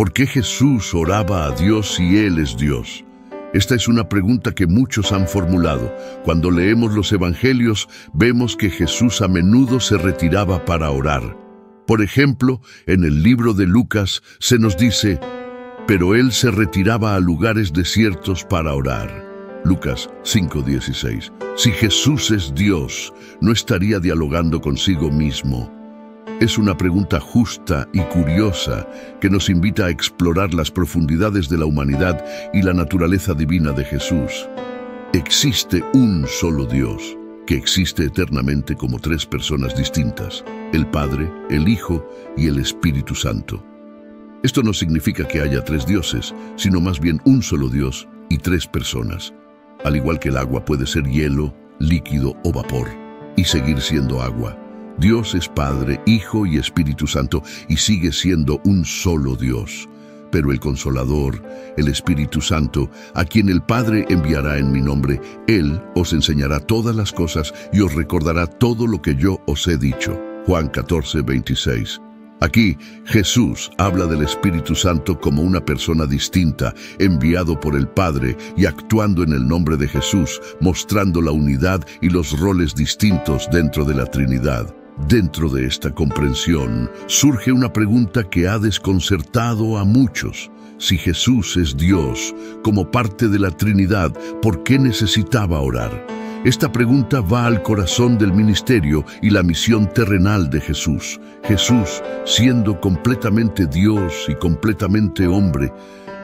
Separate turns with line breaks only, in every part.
¿Por qué Jesús oraba a Dios si Él es Dios? Esta es una pregunta que muchos han formulado. Cuando leemos los evangelios, vemos que Jesús a menudo se retiraba para orar. Por ejemplo, en el libro de Lucas se nos dice, pero Él se retiraba a lugares desiertos para orar. Lucas 5:16. Si Jesús es Dios, ¿no estaría dialogando consigo mismo? Es una pregunta justa y curiosa que nos invita a explorar las profundidades de la humanidad y la naturaleza divina de Jesús. Existe un solo Dios, que existe eternamente como tres personas distintas, el Padre, el Hijo y el Espíritu Santo. Esto no significa que haya tres dioses, sino más bien un solo Dios y tres personas. Al igual que el agua puede ser hielo, líquido o vapor, y seguir siendo agua. Dios es Padre, Hijo y Espíritu Santo, y sigue siendo un solo Dios. Pero el Consolador, el Espíritu Santo, a quien el Padre enviará en mi nombre, Él os enseñará todas las cosas y os recordará todo lo que yo os he dicho. Juan 14:26. Aquí, Jesús habla del Espíritu Santo como una persona distinta, enviado por el Padre y actuando en el nombre de Jesús, mostrando la unidad y los roles distintos dentro de la Trinidad. Dentro de esta comprensión, surge una pregunta que ha desconcertado a muchos. Si Jesús es Dios, como parte de la Trinidad, ¿por qué necesitaba orar? Esta pregunta va al corazón del ministerio y la misión terrenal de Jesús. Jesús, siendo completamente Dios y completamente hombre,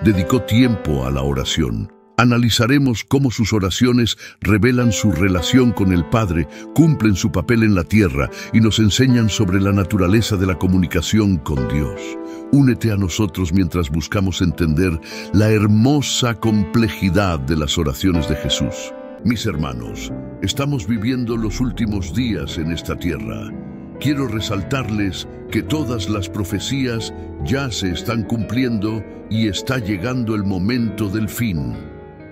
dedicó tiempo a la oración. Analizaremos cómo sus oraciones revelan su relación con el Padre, cumplen su papel en la tierra y nos enseñan sobre la naturaleza de la comunicación con Dios. Únete a nosotros mientras buscamos entender la hermosa complejidad de las oraciones de Jesús. Mis hermanos, estamos viviendo los últimos días en esta tierra. Quiero resaltarles que todas las profecías ya se están cumpliendo y está llegando el momento del fin.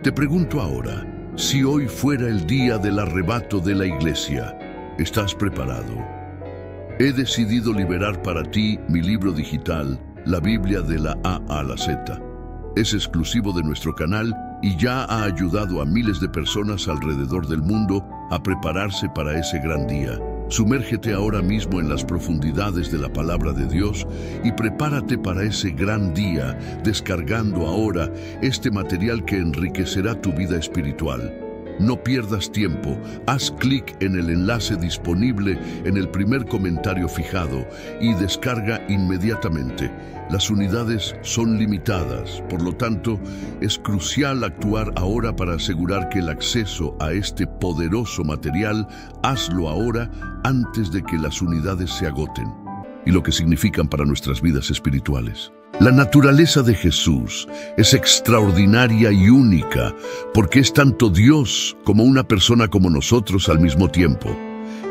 Te pregunto ahora, si hoy fuera el día del arrebato de la iglesia, ¿estás preparado? He decidido liberar para ti mi libro digital, la Biblia de la A a la Z. Es exclusivo de nuestro canal y ya ha ayudado a miles de personas alrededor del mundo a prepararse para ese gran día. Sumérgete ahora mismo en las profundidades de la palabra de Dios y prepárate para ese gran día, descargando ahora este material que enriquecerá tu vida espiritual. No pierdas tiempo, haz clic en el enlace disponible en el primer comentario fijado y descarga inmediatamente. Las unidades son limitadas, por lo tanto, es crucial actuar ahora para asegurar que el acceso a este poderoso material, hazlo ahora antes de que las unidades se agoten, y lo que significan para nuestras vidas espirituales. La naturaleza de Jesús es extraordinaria y única porque es tanto Dios como una persona como nosotros al mismo tiempo.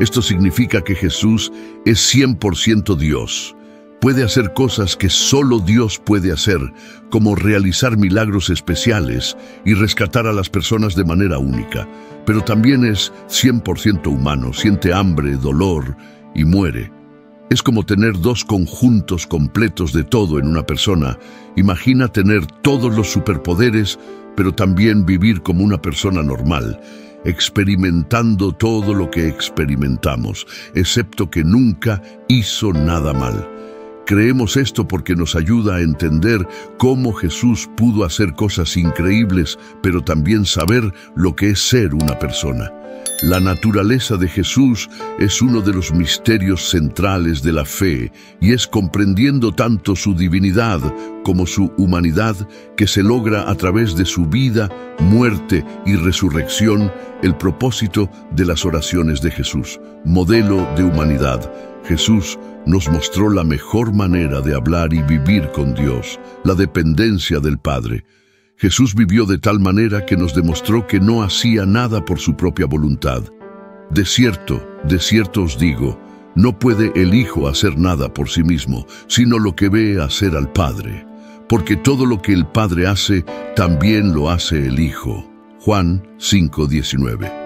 Esto significa que Jesús es 100% Dios. Puede hacer cosas que solo Dios puede hacer, como realizar milagros especiales y rescatar a las personas de manera única. Pero también es 100% humano, siente hambre, dolor y muere. Es como tener dos conjuntos completos de todo en una persona. Imagina tener todos los superpoderes, pero también vivir como una persona normal, experimentando todo lo que experimentamos, excepto que nunca hizo nada mal. Creemos esto porque nos ayuda a entender cómo Jesús pudo hacer cosas increíbles, pero también saber lo que es ser una persona. La naturaleza de Jesús es uno de los misterios centrales de la fe y es comprendiendo tanto su divinidad como su humanidad que se logra a través de su vida, muerte y resurrección el propósito de las oraciones de Jesús, modelo de humanidad. Jesús nos mostró la mejor manera de hablar y vivir con Dios, la dependencia del Padre. Jesús vivió de tal manera que nos demostró que no hacía nada por su propia voluntad. De cierto os digo, no puede el Hijo hacer nada por sí mismo, sino lo que ve hacer al Padre. Porque todo lo que el Padre hace, también lo hace el Hijo. Juan 5:19.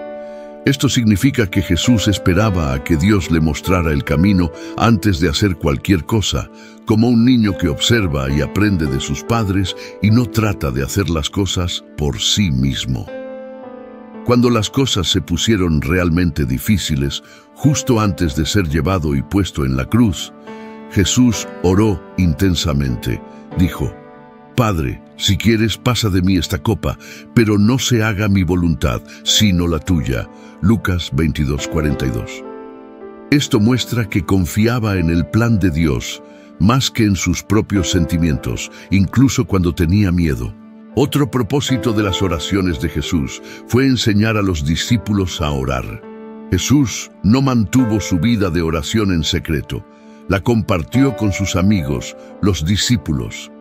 Esto significa que Jesús esperaba a que Dios le mostrara el camino antes de hacer cualquier cosa, como un niño que observa y aprende de sus padres y no trata de hacer las cosas por sí mismo. Cuando las cosas se pusieron realmente difíciles, justo antes de ser llevado y puesto en la cruz, Jesús oró intensamente. Dijo: «Padre, si quieres, pasa de mí esta copa, pero no se haga mi voluntad, sino la tuya». Lucas 22:42. Esto muestra que confiaba en el plan de Dios, más que en sus propios sentimientos, incluso cuando tenía miedo. Otro propósito de las oraciones de Jesús fue enseñar a los discípulos a orar. Jesús no mantuvo su vida de oración en secreto, la compartió con sus amigos, los discípulos.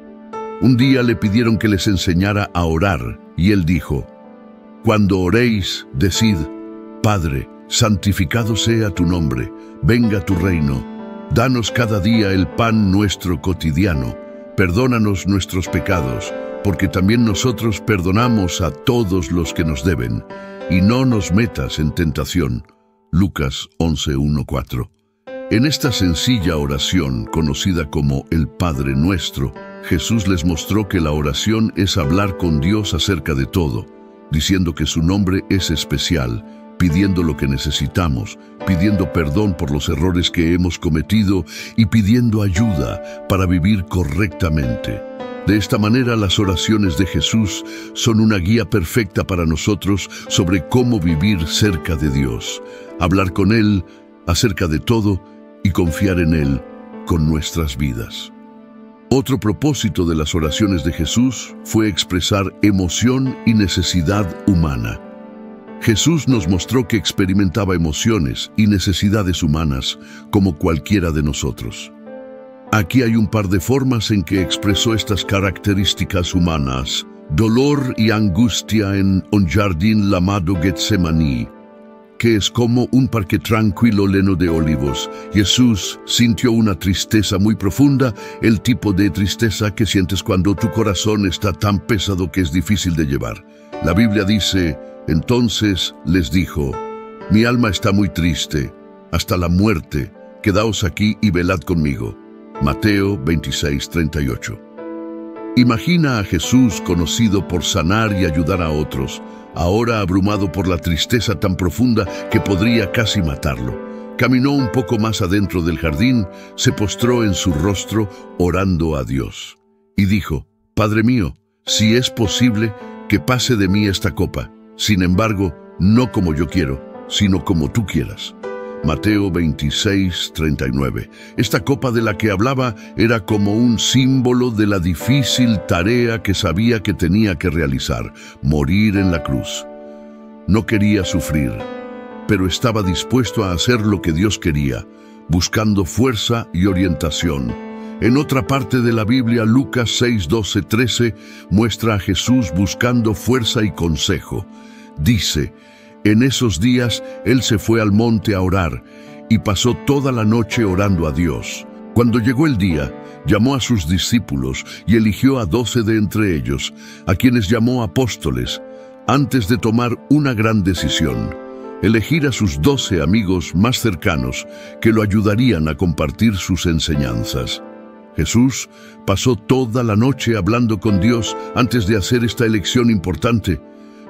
Un día le pidieron que les enseñara a orar, y él dijo: «Cuando oréis, decid: Padre, santificado sea tu nombre, venga tu reino. Danos cada día el pan nuestro cotidiano. Perdónanos nuestros pecados, porque también nosotros perdonamos a todos los que nos deben. Y no nos metas en tentación». Lucas 11:1-4. En esta sencilla oración, conocida como el Padre Nuestro, Jesús les mostró que la oración es hablar con Dios acerca de todo, diciendo que su nombre es especial, pidiendo lo que necesitamos, pidiendo perdón por los errores que hemos cometido y pidiendo ayuda para vivir correctamente. De esta manera, las oraciones de Jesús son una guía perfecta para nosotros sobre cómo vivir cerca de Dios, hablar con Él acerca de todo y confiar en Él con nuestras vidas. Otro propósito de las oraciones de Jesús fue expresar emoción y necesidad humana. Jesús nos mostró que experimentaba emociones y necesidades humanas como cualquiera de nosotros. Aquí hay un par de formas en que expresó estas características humanas. Dolor y angustia en un jardín llamado Getsemaní, que es como un parque tranquilo lleno de olivos. Jesús sintió una tristeza muy profunda, el tipo de tristeza que sientes cuando tu corazón está tan pesado que es difícil de llevar. La Biblia dice: «Entonces les dijo: mi alma está muy triste, hasta la muerte. Quedaos aquí y velad conmigo». Mateo 26:38. Imagina a Jesús, conocido por sanar y ayudar a otros, ahora abrumado por la tristeza tan profunda que podría casi matarlo. Caminó un poco más adentro del jardín, se postró en su rostro orando a Dios y dijo: «Padre mío, si es posible, que pase de mí esta copa. Sin embargo, no como yo quiero, sino como tú quieras». Mateo 26:39. Esta copa de la que hablaba era como un símbolo de la difícil tarea que sabía que tenía que realizar: morir en la cruz. No quería sufrir, pero estaba dispuesto a hacer lo que Dios quería, buscando fuerza y orientación. En otra parte de la Biblia, Lucas 6:12-13, muestra a Jesús buscando fuerza y consejo. Dice: «En esos días él se fue al monte a orar y pasó toda la noche orando a Dios. Cuando llegó el día, llamó a sus discípulos y eligió a 12 de entre ellos, a quienes llamó apóstoles, antes de tomar una gran decisión: elegir a sus 12 amigos más cercanos que lo ayudarían a compartir sus enseñanzas». Jesús pasó toda la noche hablando con Dios antes de hacer esta elección importante.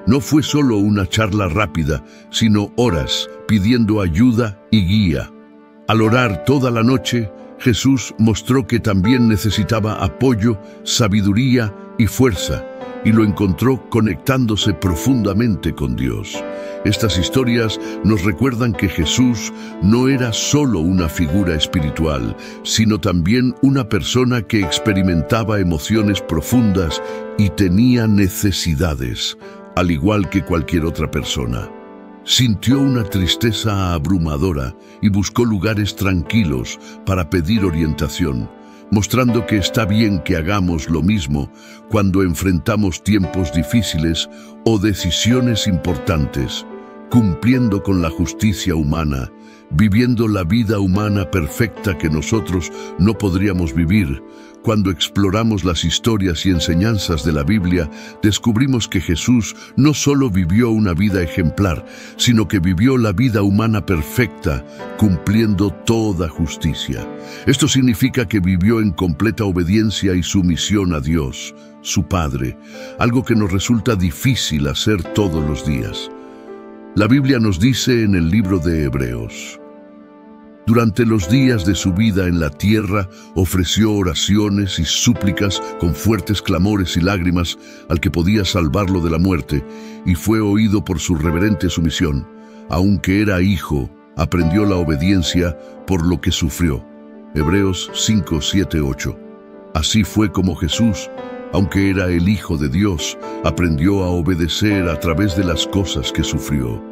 No fue solo una charla rápida, sino horas pidiendo ayuda y guía. Al orar toda la noche, Jesús mostró que también necesitaba apoyo, sabiduría y fuerza, y lo encontró conectándose profundamente con Dios. Estas historias nos recuerdan que Jesús no era solo una figura espiritual, sino también una persona que experimentaba emociones profundas y tenía necesidades, al igual que cualquier otra persona. Sintió una tristeza abrumadora y buscó lugares tranquilos para pedir orientación, mostrando que está bien que hagamos lo mismo cuando enfrentamos tiempos difíciles o decisiones importantes. cumpliendo con la justicia humana, viviendo la vida humana perfecta que nosotros no podríamos vivir. Cuando exploramos las historias y enseñanzas de la Biblia, descubrimos que Jesús no solo vivió una vida ejemplar, sino que vivió la vida humana perfecta, cumpliendo toda justicia. Esto significa que vivió en completa obediencia y sumisión a Dios, su Padre, algo que nos resulta difícil hacer todos los días. La Biblia nos dice en el libro de Hebreos: durante los días de su vida en la tierra, ofreció oraciones y súplicas con fuertes clamores y lágrimas al que podía salvarlo de la muerte, y fue oído por su reverente sumisión. Aunque era hijo, aprendió la obediencia por lo que sufrió. Hebreos 5, 7, 8. Así fue como Jesús, aunque era el Hijo de Dios, aprendió a obedecer a través de las cosas que sufrió.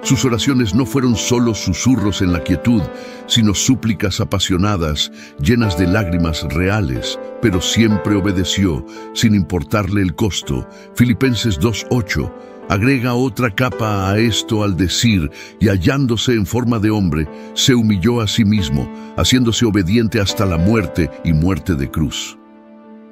Sus oraciones no fueron solo susurros en la quietud, sino súplicas apasionadas, llenas de lágrimas reales, pero siempre obedeció, sin importarle el costo. Filipenses 2:8 agrega otra capa a esto al decir: y hallándose en forma de hombre, se humilló a sí mismo, haciéndose obediente hasta la muerte y muerte de cruz.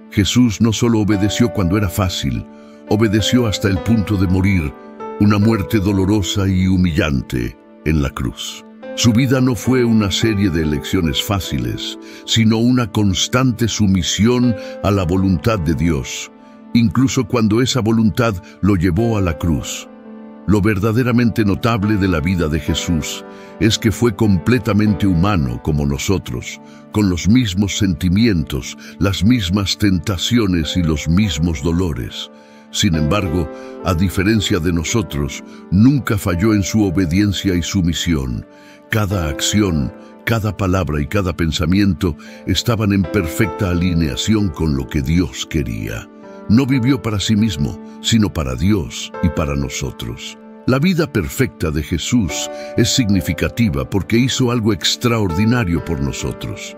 Jesús no solo obedeció cuando era fácil, obedeció hasta el punto de morir, una muerte dolorosa y humillante en la cruz. Su vida no fue una serie de elecciones fáciles, sino una constante sumisión a la voluntad de Dios, incluso cuando esa voluntad lo llevó a la cruz. Lo verdaderamente notable de la vida de Jesús es que fue completamente humano como nosotros, con los mismos sentimientos, las mismas tentaciones y los mismos dolores. Sin embargo, a diferencia de nosotros, nunca falló en su obediencia y sumisión. Cada acción, cada palabra y cada pensamiento estaban en perfecta alineación con lo que Dios quería. No vivió para sí mismo, sino para Dios y para nosotros. La vida perfecta de Jesús es significativa porque hizo algo extraordinario por nosotros.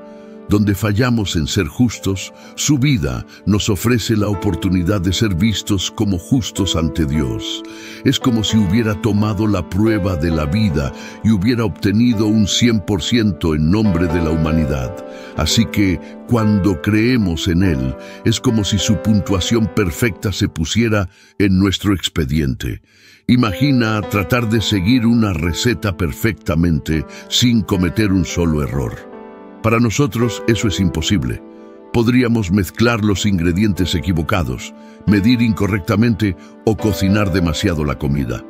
Donde fallamos en ser justos, su vida nos ofrece la oportunidad de ser vistos como justos ante Dios. Es como si hubiera tomado la prueba de la vida y hubiera obtenido un 100% en nombre de la humanidad. Así que, cuando creemos en Él, es como si su puntuación perfecta se pusiera en nuestro expediente. Imagina tratar de seguir una receta perfectamente sin cometer un solo error. Para nosotros eso es imposible. Podríamos mezclar los ingredientes equivocados, medir incorrectamente o cocinar demasiado la comida.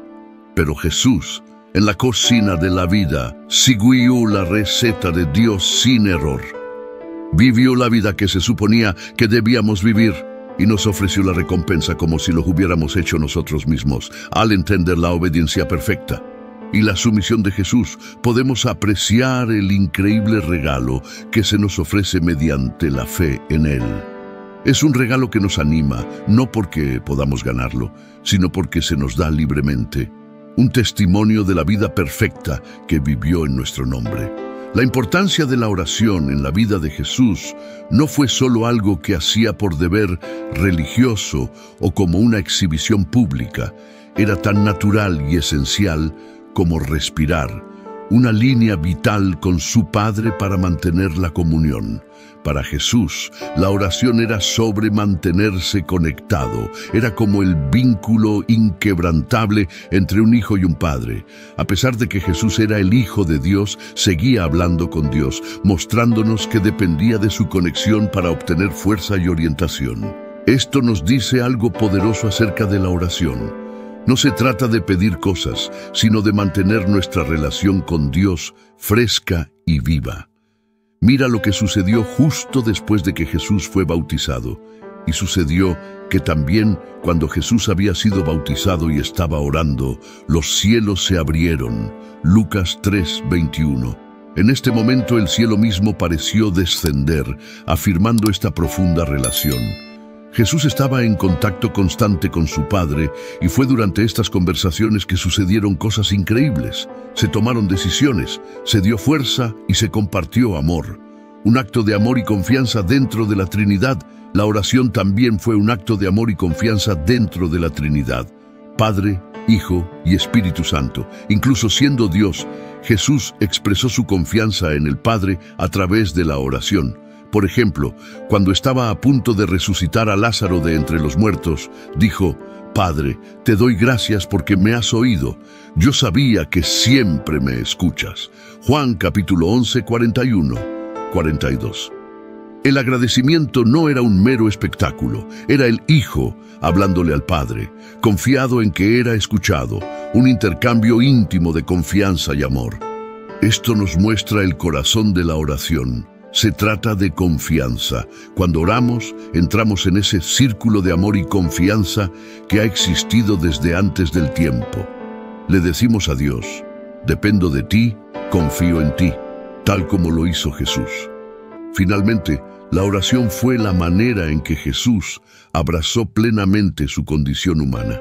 Pero Jesús, en la cocina de la vida, siguió la receta de Dios sin error. Vivió la vida que se suponía que debíamos vivir y nos ofreció la recompensa como si lo hubiéramos hecho nosotros mismos, al entender la obediencia perfecta y la sumisión de Jesús. Podemos apreciar el increíble regalo que se nos ofrece mediante la fe en Él. Es un regalo que nos anima, no porque podamos ganarlo, sino porque se nos da libremente. Un testimonio de la vida perfecta que vivió en nuestro nombre. La importancia de la oración en la vida de Jesús no fue solo algo que hacía por deber religioso o como una exhibición pública. Era tan natural y esencial como respirar, una línea vital con su Padre para mantener la comunión. Para Jesús, la oración era sobre mantenerse conectado, era como el vínculo inquebrantable entre un hijo y un padre. A pesar de que Jesús era el Hijo de Dios, seguía hablando con Dios, mostrándonos que dependía de su conexión para obtener fuerza y orientación. Esto nos dice algo poderoso acerca de la oración. No se trata de pedir cosas, sino de mantener nuestra relación con Dios fresca y viva. Mira lo que sucedió justo después de que Jesús fue bautizado. Y sucedió que también cuando Jesús había sido bautizado y estaba orando, los cielos se abrieron. Lucas 3:21. En este momento el cielo mismo pareció descender, afirmando esta profunda relación. Jesús estaba en contacto constante con su Padre y fue durante estas conversaciones que sucedieron cosas increíbles. Se tomaron decisiones, se dio fuerza y se compartió amor. Un acto de amor y confianza dentro de la Trinidad. La oración también fue un acto de amor y confianza dentro de la Trinidad. Padre, Hijo y Espíritu Santo. Incluso siendo Dios, Jesús expresó su confianza en el Padre a través de la oración. Por ejemplo, cuando estaba a punto de resucitar a Lázaro de entre los muertos, dijo: Padre, te doy gracias porque me has oído. Yo sabía que siempre me escuchas. Juan capítulo 11, 41, 42. El agradecimiento no era un mero espectáculo, era el Hijo hablándole al Padre, confiado en que era escuchado, un intercambio íntimo de confianza y amor. Esto nos muestra el corazón de la oración. Se trata de confianza. Cuando oramos, entramos en ese círculo de amor y confianza que ha existido desde antes del tiempo. Le decimos a Dios: dependo de ti, confío en ti, tal como lo hizo Jesús. Finalmente, la oración fue la manera en que Jesús abrazó plenamente su condición humana.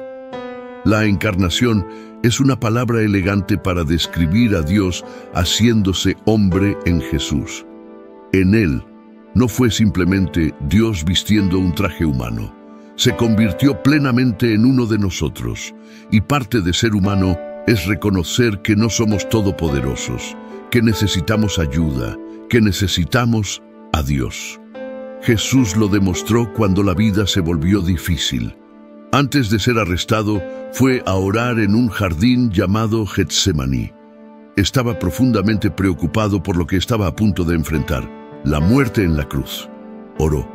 La encarnación es una palabra elegante para describir a Dios haciéndose hombre en Jesús. En Él no fue simplemente Dios vistiendo un traje humano. Se convirtió plenamente en uno de nosotros, y parte de ser humano es reconocer que no somos todopoderosos, que necesitamos ayuda, que necesitamos a Dios. Jesús lo demostró cuando la vida se volvió difícil. Antes de ser arrestado, fue a orar en un jardín llamado Getsemaní. Estaba profundamente preocupado por lo que estaba a punto de enfrentar: la muerte en la cruz. Oró: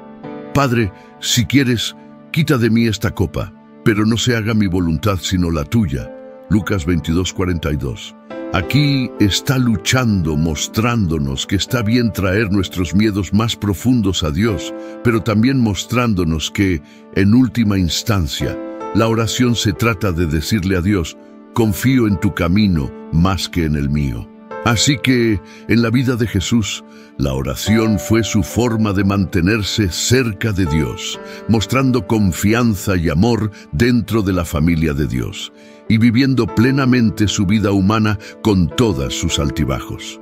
Padre, si quieres, quita de mí esta copa, pero no se haga mi voluntad sino la tuya. Lucas 22:42. Aquí está luchando, mostrándonos que está bien traer nuestros miedos más profundos a Dios, pero también mostrándonos que, en última instancia, la oración se trata de decirle a Dios: confío en tu camino más que en el mío. Así que, en la vida de Jesús, la oración fue su forma de mantenerse cerca de Dios, mostrando confianza y amor dentro de la familia de Dios, y viviendo plenamente su vida humana con todas sus altibajos.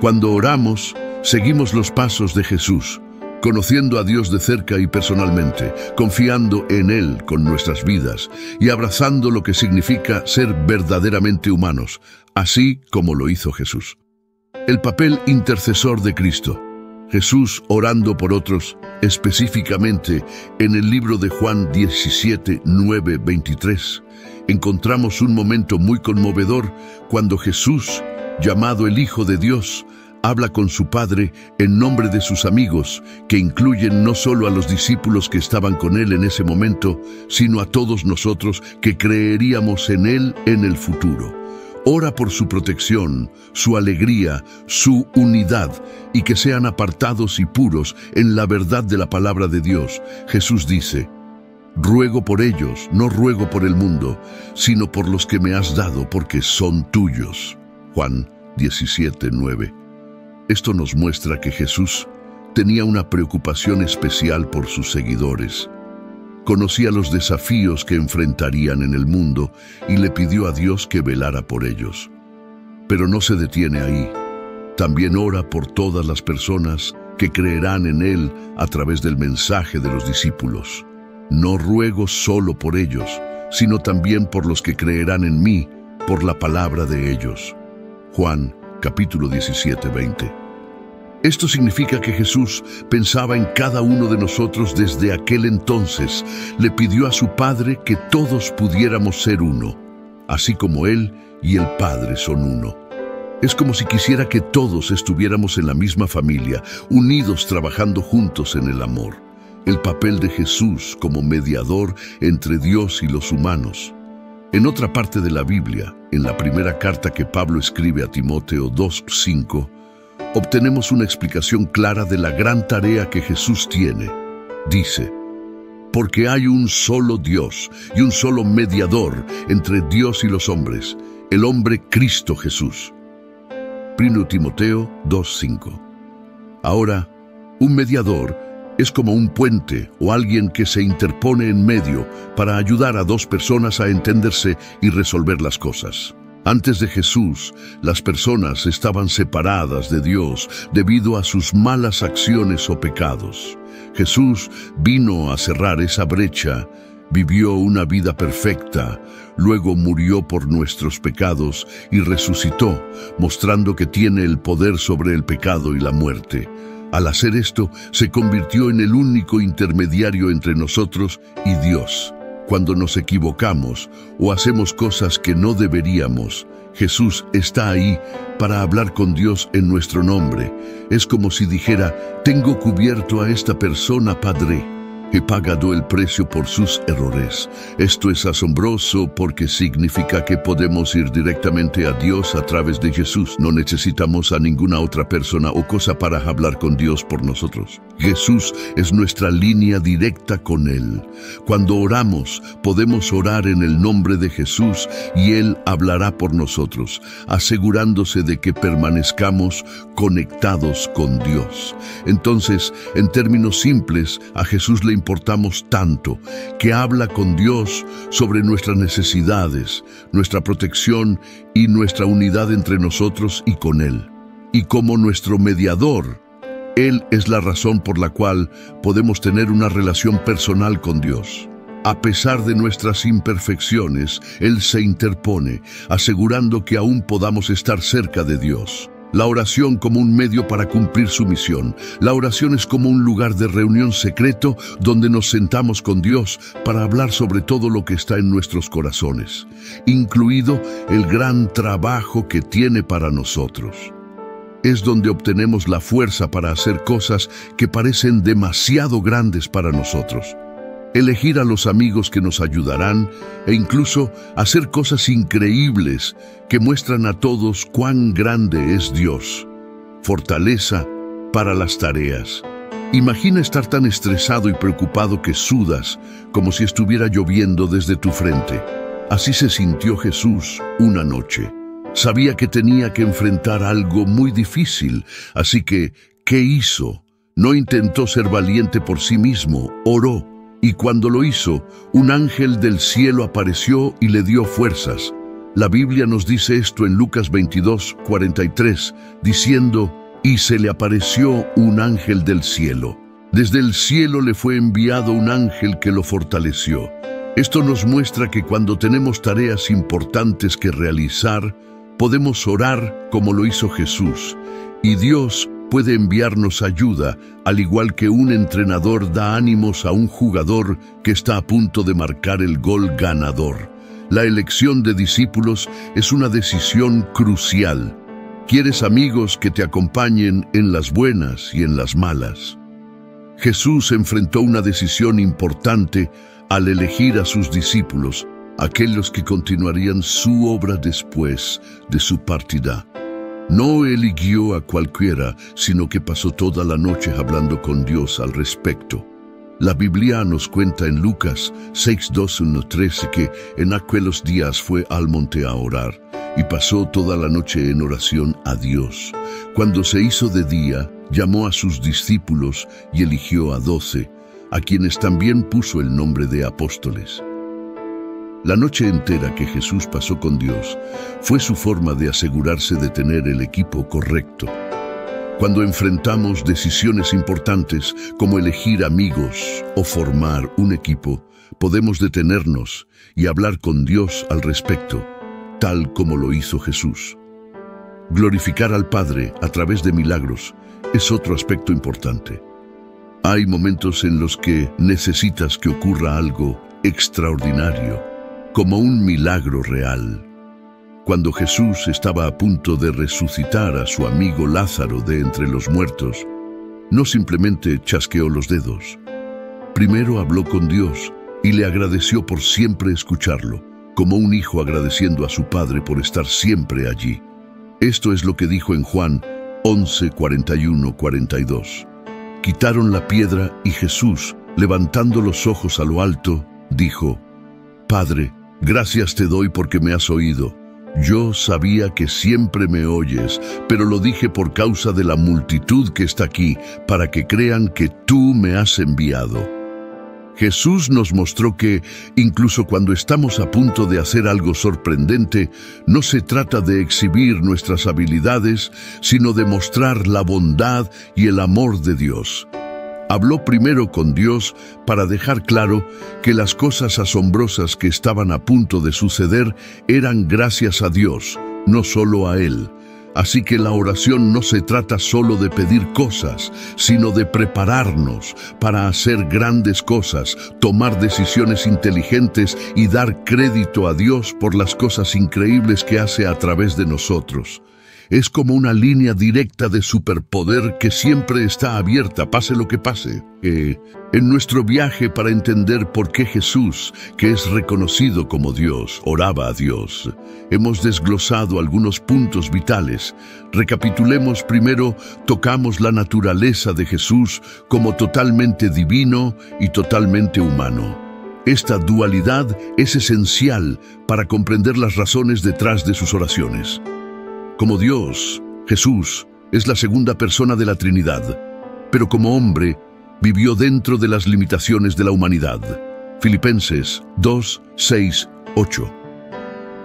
Cuando oramos, seguimos los pasos de Jesús, conociendo a Dios de cerca y personalmente, confiando en Él con nuestras vidas y abrazando lo que significa ser verdaderamente humanos, así como lo hizo Jesús. El papel intercesor de Cristo. Jesús orando por otros, específicamente en el libro de Juan 17, 9, 23. Encontramos un momento muy conmovedor cuando Jesús, llamado el Hijo de Dios, habla con su Padre en nombre de sus amigos, que incluyen no solo a los discípulos que estaban con Él en ese momento, sino a todos nosotros que creeríamos en Él en el futuro. Ora por su protección, su alegría, su unidad, y que sean apartados y puros en la verdad de la palabra de Dios. Jesús dice: ruego por ellos, no ruego por el mundo, sino por los que me has dado, porque son tuyos. Juan 17, 9. Esto nos muestra que Jesús tenía una preocupación especial por sus seguidores. Conocía los desafíos que enfrentarían en el mundo y le pidió a Dios que velara por ellos. Pero no se detiene ahí. También ora por todas las personas que creerán en Él a través del mensaje de los discípulos. No ruego solo por ellos, sino también por los que creerán en mí, por la palabra de ellos. Juan capítulo 17, 20. Esto significa que Jesús pensaba en cada uno de nosotros desde aquel entonces. Le pidió a su Padre que todos pudiéramos ser uno, así como Él y el Padre son uno. Es como si quisiera que todos estuviéramos en la misma familia, unidos trabajando juntos en el amor. El papel de Jesús como mediador entre Dios y los humanos. En otra parte de la Biblia, en la primera carta que Pablo escribe a Timoteo 2:5, obtenemos una explicación clara de la gran tarea que Jesús tiene. Dice: porque hay un solo Dios y un solo mediador entre Dios y los hombres, el hombre Cristo Jesús. 1 Timoteo 2:5. Ahora, un mediador es como un puente o alguien que se interpone en medio para ayudar a dos personas a entenderse y resolver las cosas. Antes de Jesús, las personas estaban separadas de Dios debido a sus malas acciones o pecados. Jesús vino a cerrar esa brecha Vivió una vida perfecta, luego murió por nuestros pecados y resucitó, mostrando que tiene el poder sobre el pecado y la muerte. Al hacer esto, se convirtió en el único intermediario entre nosotros y Dios. Cuando nos equivocamos o hacemos cosas que no deberíamos, Jesús está ahí para hablar con Dios en nuestro nombre. Es como si dijera: tengo cubierto a esta persona, Padre. He pagado el precio por sus errores. Esto es asombroso porque significa que podemos ir directamente a Dios a través de Jesús. No necesitamos a ninguna otra persona o cosa para hablar con Dios por nosotros. Jesús es nuestra línea directa con Él. Cuando oramos, podemos orar en el nombre de Jesús y Él hablará por nosotros, asegurándose de que permanezcamos conectados con Dios. Entonces, en términos simples, a Jesús le importamos tanto que habla con Dios sobre nuestras necesidades, nuestra protección y nuestra unidad entre nosotros y con Él. Y como nuestro mediador, Él es la razón por la cual podemos tener una relación personal con Dios. A pesar de nuestras imperfecciones, Él se interpone, asegurando que aún podamos estar cerca de Dios. La oración como un medio para cumplir su misión. La oración es como un lugar de reunión secreto donde nos sentamos con Dios para hablar sobre todo lo que está en nuestros corazones, incluido el gran trabajo que tiene para nosotros. Es donde obtenemos la fuerza para hacer cosas que parecen demasiado grandes para nosotros. Elegir a los amigos que nos ayudarán e incluso hacer cosas increíbles que muestran a todos cuán grande es Dios. Fortaleza para las tareas. Imagina estar tan estresado y preocupado que sudas como si estuviera lloviendo desde tu frente. Así se sintió Jesús una noche. Sabía que tenía que enfrentar algo muy difícil, así que, ¿qué hizo? No intentó ser valiente por sí mismo, oró. Y cuando lo hizo, un ángel del cielo apareció y le dio fuerzas. La Biblia nos dice esto en Lucas 22:43, diciendo: y se le apareció un ángel del cielo. Desde el cielo le fue enviado un ángel que lo fortaleció. Esto nos muestra que cuando tenemos tareas importantes que realizar, podemos orar como lo hizo Jesús, y Dios puede enviarnos ayuda, al igual que un entrenador da ánimos a un jugador que está a punto de marcar el gol ganador. La elección de discípulos es una decisión crucial. ¿Quieres amigos que te acompañen en las buenas y en las malas? Jesús enfrentó una decisión importante al elegir a sus discípulos, aquellos que continuarían su obra después de su partida. No eligió a cualquiera, sino que pasó toda la noche hablando con Dios al respecto. La Biblia nos cuenta en Lucas 6:12-13 que en aquellos días fue al monte a orar y pasó toda la noche en oración a Dios. Cuando se hizo de día, llamó a sus discípulos y eligió a 12, a quienes también puso el nombre de apóstoles. La noche entera que Jesús pasó con Dios fue su forma de asegurarse de tener el equipo correcto. Cuando enfrentamos decisiones importantes como elegir amigos o formar un equipo, podemos detenernos y hablar con Dios al respecto, tal como lo hizo Jesús. Glorificar al Padre a través de milagros es otro aspecto importante. Hay momentos en los que necesitas que ocurra algo extraordinario, como un milagro real. Cuando Jesús estaba a punto de resucitar a su amigo Lázaro de entre los muertos, no simplemente chasqueó los dedos. Primero habló con Dios y le agradeció por siempre escucharlo, como un hijo agradeciendo a su padre por estar siempre allí. Esto es lo que dijo en Juan 11:41-42. Quitaron la piedra y Jesús, levantando los ojos a lo alto, dijo: Padre, gracias te doy porque me has oído. Yo sabía que siempre me oyes, pero lo dije por causa de la multitud que está aquí, para que crean que tú me has enviado. Jesús nos mostró que, incluso cuando estamos a punto de hacer algo sorprendente, no se trata de exhibir nuestras habilidades, sino de mostrar la bondad y el amor de Dios. Habló primero con Dios para dejar claro que las cosas asombrosas que estaban a punto de suceder eran gracias a Dios, no solo a Él. Así que la oración no se trata solo de pedir cosas, sino de prepararnos para hacer grandes cosas, tomar decisiones inteligentes y dar crédito a Dios por las cosas increíbles que hace a través de nosotros. Es como una línea directa de superpoder que siempre está abierta, pase lo que pase. En nuestro viaje para entender por qué Jesús, que es reconocido como Dios, oraba a Dios, hemos desglosado algunos puntos vitales. Recapitulemos primero, tocamos la naturaleza de Jesús como totalmente divino y totalmente humano. Esta dualidad es esencial para comprender las razones detrás de sus oraciones. Como Dios, Jesús es la segunda persona de la Trinidad, pero como hombre vivió dentro de las limitaciones de la humanidad. Filipenses 2, 6, 8.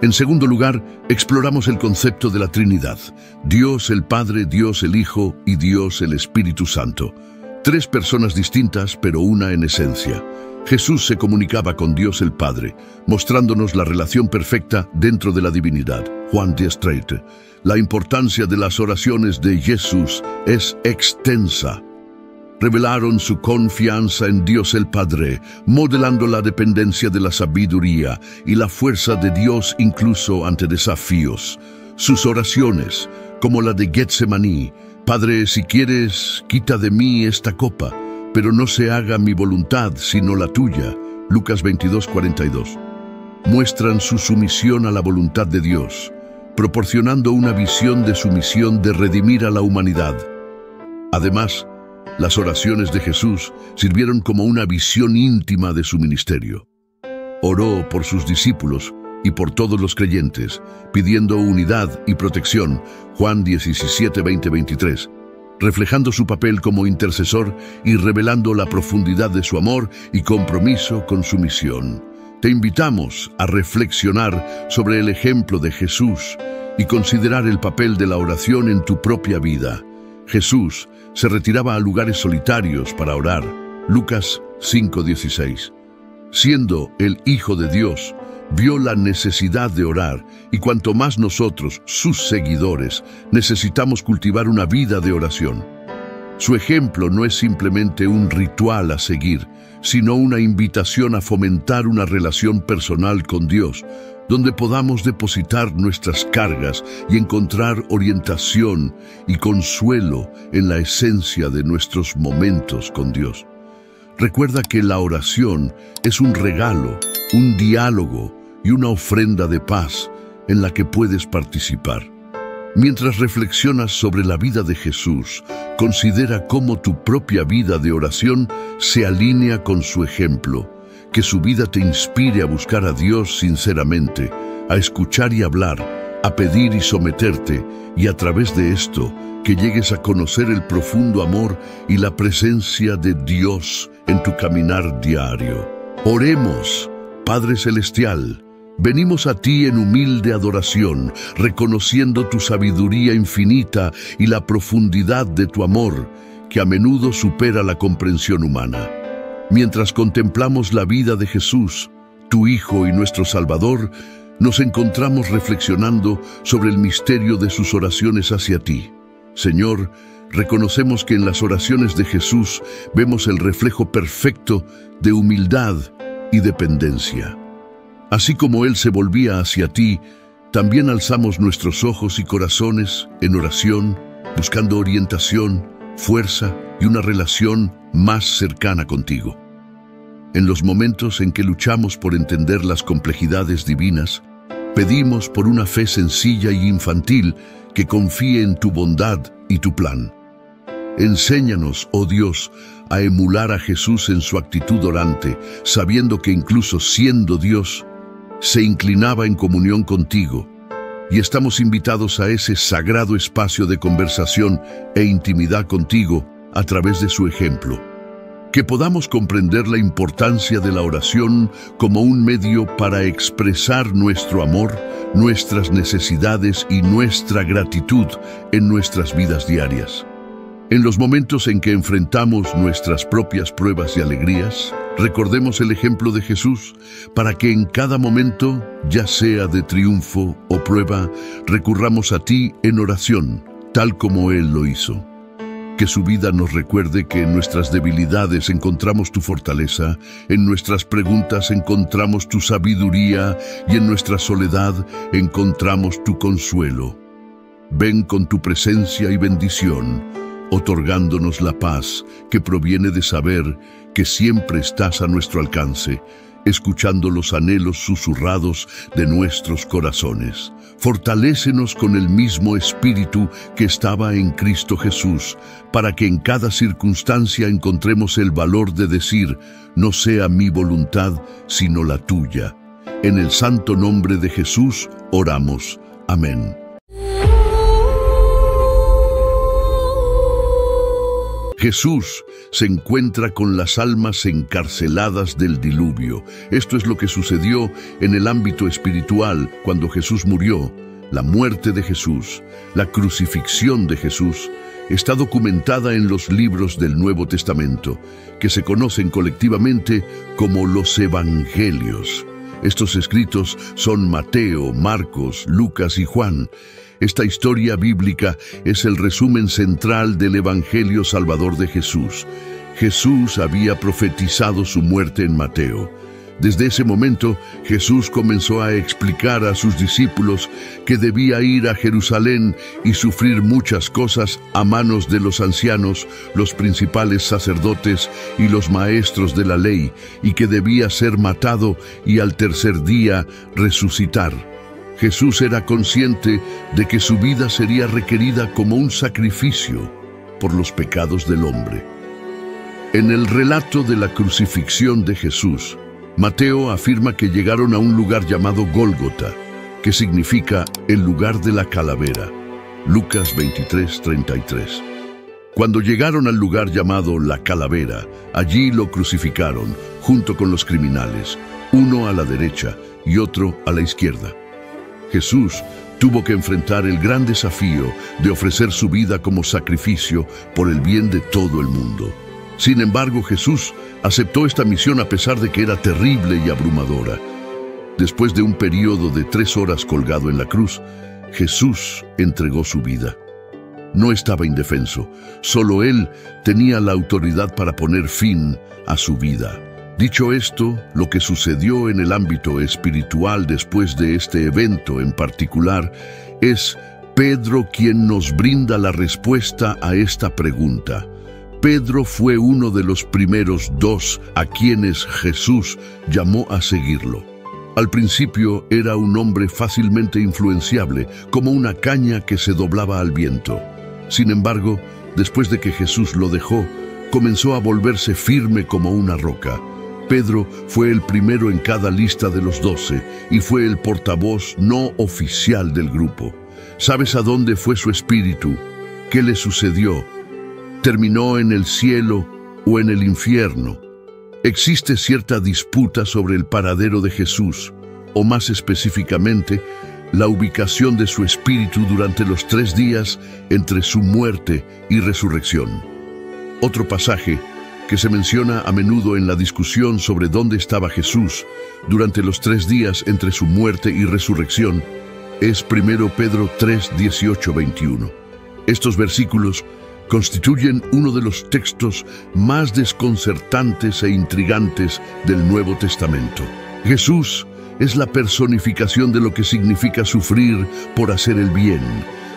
En segundo lugar, exploramos el concepto de la Trinidad: Dios el Padre, Dios el Hijo y Dios el Espíritu Santo. Tres personas distintas, pero una en esencia. Jesús se comunicaba con Dios el Padre, mostrándonos la relación perfecta dentro de la divinidad. Juan 10:30. La importancia de las oraciones de Jesús es extensa. Revelaron su confianza en Dios el Padre, modelando la dependencia de la sabiduría y la fuerza de Dios incluso ante desafíos. Sus oraciones, como la de Getsemaní: Padre, si quieres, quita de mí esta copa, pero no se haga mi voluntad sino la tuya. Lucas 22:42. Muestran su sumisión a la voluntad de Dios, proporcionando una visión de su misión de redimir a la humanidad. Además, las oraciones de Jesús sirvieron como una visión íntima de su ministerio. Oró por sus discípulos y por todos los creyentes, pidiendo unidad y protección. Juan 17, 20, 23. Reflejando su papel como intercesor y revelando la profundidad de su amor y compromiso con su misión. Te invitamos a reflexionar sobre el ejemplo de Jesús y considerar el papel de la oración en tu propia vida. Jesús se retiraba a lugares solitarios para orar. Lucas 5:16. Siendo el Hijo de Dios, vio la necesidad de orar, y cuanto más nosotros, sus seguidores, necesitamos cultivar una vida de oración. Su ejemplo no es simplemente un ritual a seguir, sino una invitación a fomentar una relación personal con Dios, donde podamos depositar nuestras cargas y encontrar orientación y consuelo en la esencia de nuestros momentos con Dios. Recuerda que la oración es un regalo, un diálogo y una ofrenda de paz en la que puedes participar. Mientras reflexionas sobre la vida de Jesús, considera cómo tu propia vida de oración se alinea con su ejemplo. Que su vida te inspire a buscar a Dios sinceramente, a escuchar y hablar, a pedir y someterte, y a través de esto, que llegues a conocer el profundo amor y la presencia de Dios en tu caminar diario. Oremos. Padre Celestial, venimos a ti en humilde adoración, reconociendo tu sabiduría infinita y la profundidad de tu amor, que a menudo supera la comprensión humana. Mientras contemplamos la vida de Jesús, tu Hijo y nuestro Salvador, nos encontramos reflexionando sobre el misterio de sus oraciones hacia ti. Señor, reconocemos que en las oraciones de Jesús vemos el reflejo perfecto de humildad y dependencia. Así como Él se volvía hacia ti, también alzamos nuestros ojos y corazones en oración, buscando orientación, fuerza y una relación más cercana contigo. En los momentos en que luchamos por entender las complejidades divinas, pedimos por una fe sencilla y infantil que confíe en tu bondad y tu plan. Enséñanos, oh Dios, a emular a Jesús en su actitud orante, sabiendo que incluso siendo Dios, se inclinaba en comunión contigo, y estamos invitados a ese sagrado espacio de conversación e intimidad contigo a través de su ejemplo. Que podamos comprender la importancia de la oración como un medio para expresar nuestro amor, nuestras necesidades y nuestra gratitud en nuestras vidas diarias. En los momentos en que enfrentamos nuestras propias pruebas y alegrías, recordemos el ejemplo de Jesús para que en cada momento, ya sea de triunfo o prueba, recurramos a ti en oración, tal como Él lo hizo. Que su vida nos recuerde que en nuestras debilidades encontramos tu fortaleza, en nuestras preguntas encontramos tu sabiduría y en nuestra soledad encontramos tu consuelo. Ven con tu presencia y bendición, otorgándonos la paz que proviene de saber que siempre estás a nuestro alcance, escuchando los anhelos susurrados de nuestros corazones. Fortalécenos con el mismo espíritu que estaba en Cristo Jesús, para que en cada circunstancia encontremos el valor de decir, no sea mi voluntad, sino la tuya. En el santo nombre de Jesús oramos. Amén. Jesús se encuentra con las almas encarceladas del diluvio. Esto es lo que sucedió en el ámbito espiritual cuando Jesús murió. La muerte de Jesús, la crucifixión de Jesús, está documentada en los libros del Nuevo Testamento, que se conocen colectivamente como los Evangelios. Estos escritos son Mateo, Marcos, Lucas y Juan. Esta historia bíblica es el resumen central del Evangelio Salvador de Jesús. Jesús había profetizado su muerte en Mateo. Desde ese momento, Jesús comenzó a explicar a sus discípulos que debía ir a Jerusalén y sufrir muchas cosas a manos de los ancianos, los principales sacerdotes y los maestros de la ley, y que debía ser matado y al tercer día resucitar. Jesús era consciente de que su vida sería requerida como un sacrificio por los pecados del hombre. En el relato de la crucifixión de Jesús, Mateo afirma que llegaron a un lugar llamado Gólgota, que significa el lugar de la calavera. Lucas 23:33. Cuando llegaron al lugar llamado la calavera, allí lo crucificaron, junto con los criminales, uno a la derecha y otro a la izquierda. Jesús tuvo que enfrentar el gran desafío de ofrecer su vida como sacrificio por el bien de todo el mundo. Sin embargo, Jesús aceptó esta misión a pesar de que era terrible y abrumadora. Después de un periodo de 3 horas colgado en la cruz, Jesús entregó su vida. No estaba indefenso, solo Él tenía la autoridad para poner fin a su vida. Dicho esto, lo que sucedió en el ámbito espiritual después de este evento en particular es Pedro quien nos brinda la respuesta a esta pregunta. Pedro fue uno de los primeros 2 a quienes Jesús llamó a seguirlo. Al principio era un hombre fácilmente influenciable, como una caña que se doblaba al viento. Sin embargo, después de que Jesús lo dejó, comenzó a volverse firme como una roca. Pedro fue el primero en cada lista de los 12 y fue el portavoz no oficial del grupo. ¿Sabes a dónde fue su espíritu? ¿Qué le sucedió? ¿Terminó en el cielo o en el infierno? Existe cierta disputa sobre el paradero de Jesús, o más específicamente, la ubicación de su espíritu durante los 3 días entre su muerte y resurrección. Otro pasaje que se menciona a menudo en la discusión sobre dónde estaba Jesús durante los 3 días entre su muerte y resurrección es 1 Pedro 3, 18, 21. Estos versículos constituyen uno de los textos más desconcertantes e intrigantes del Nuevo Testamento. Jesús es la personificación de lo que significa sufrir por hacer el bien,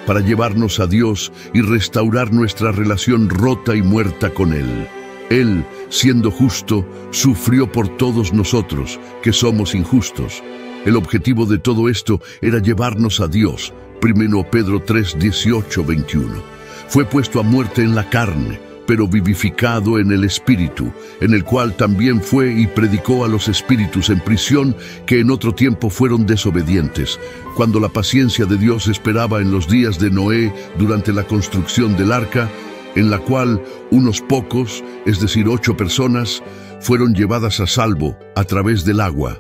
para llevarnos a Dios y restaurar nuestra relación rota y muerta con Él. Él, siendo justo, sufrió por todos nosotros, que somos injustos. El objetivo de todo esto era llevarnos a Dios. 1 Pedro 3, 18, 21. Fue puesto a muerte en la carne, pero vivificado en el Espíritu, en el cual también fue y predicó a los espíritus en prisión que en otro tiempo fueron desobedientes, cuando la paciencia de Dios esperaba en los días de Noé durante la construcción del arca, en la cual unos pocos, es decir, 8 personas, fueron llevadas a salvo a través del agua.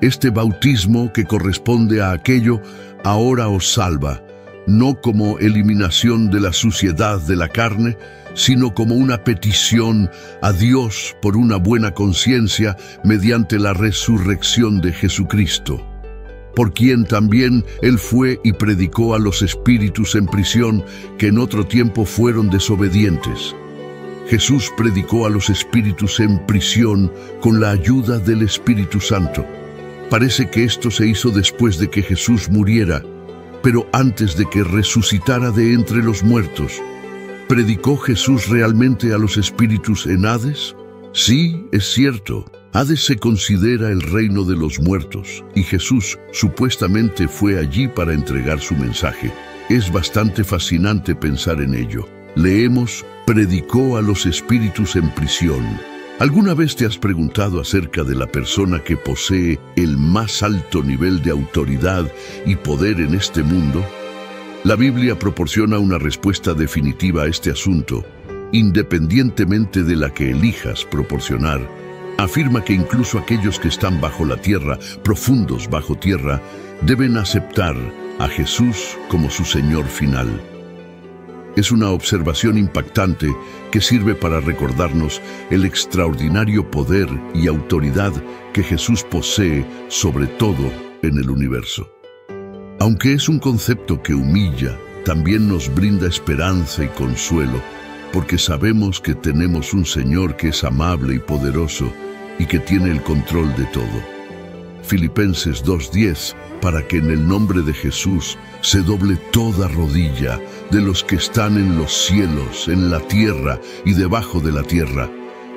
Este bautismo que corresponde a aquello ahora os salva, no como eliminación de la suciedad de la carne, sino como una petición a Dios por una buena conciencia mediante la resurrección de Jesucristo, por quien también Él fue y predicó a los espíritus en prisión que en otro tiempo fueron desobedientes. Jesús predicó a los espíritus en prisión con la ayuda del Espíritu Santo. Parece que esto se hizo después de que Jesús muriera, pero antes de que resucitara de entre los muertos. ¿Predicó Jesús realmente a los espíritus en Hades? Sí, es cierto. Hades se considera el reino de los muertos, y Jesús supuestamente fue allí para entregar su mensaje. Es bastante fascinante pensar en ello. Leemos, predicó a los espíritus en prisión. ¿Alguna vez te has preguntado acerca de la persona que posee el más alto nivel de autoridad y poder en este mundo? La Biblia proporciona una respuesta definitiva a este asunto, independientemente de la que elijas proporcionar. Afirma que incluso aquellos que están bajo la tierra, profundos bajo tierra, deben aceptar a Jesús como su Señor final. Es una observación impactante que sirve para recordarnos el extraordinario poder y autoridad que Jesús posee sobre todo en el universo. Aunque es un concepto que humilla, también nos brinda esperanza y consuelo, porque sabemos que tenemos un Señor que es amable y poderoso y que tiene el control de todo. Filipenses 2:10, para que en el nombre de Jesús se doble toda rodilla de los que están en los cielos, en la tierra y debajo de la tierra.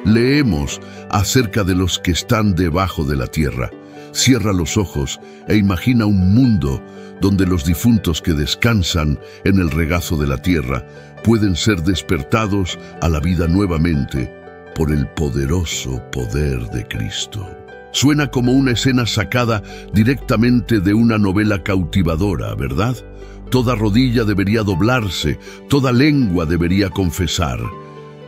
Leemos acerca de los que están debajo de la tierra. Cierra los ojos e imagina un mundo donde los difuntos que descansan en el regazo de la tierra pueden ser despertados a la vida nuevamente por el poderoso poder de Cristo. Suena como una escena sacada directamente de una novela cautivadora, ¿verdad? Toda rodilla debería doblarse, toda lengua debería confesar.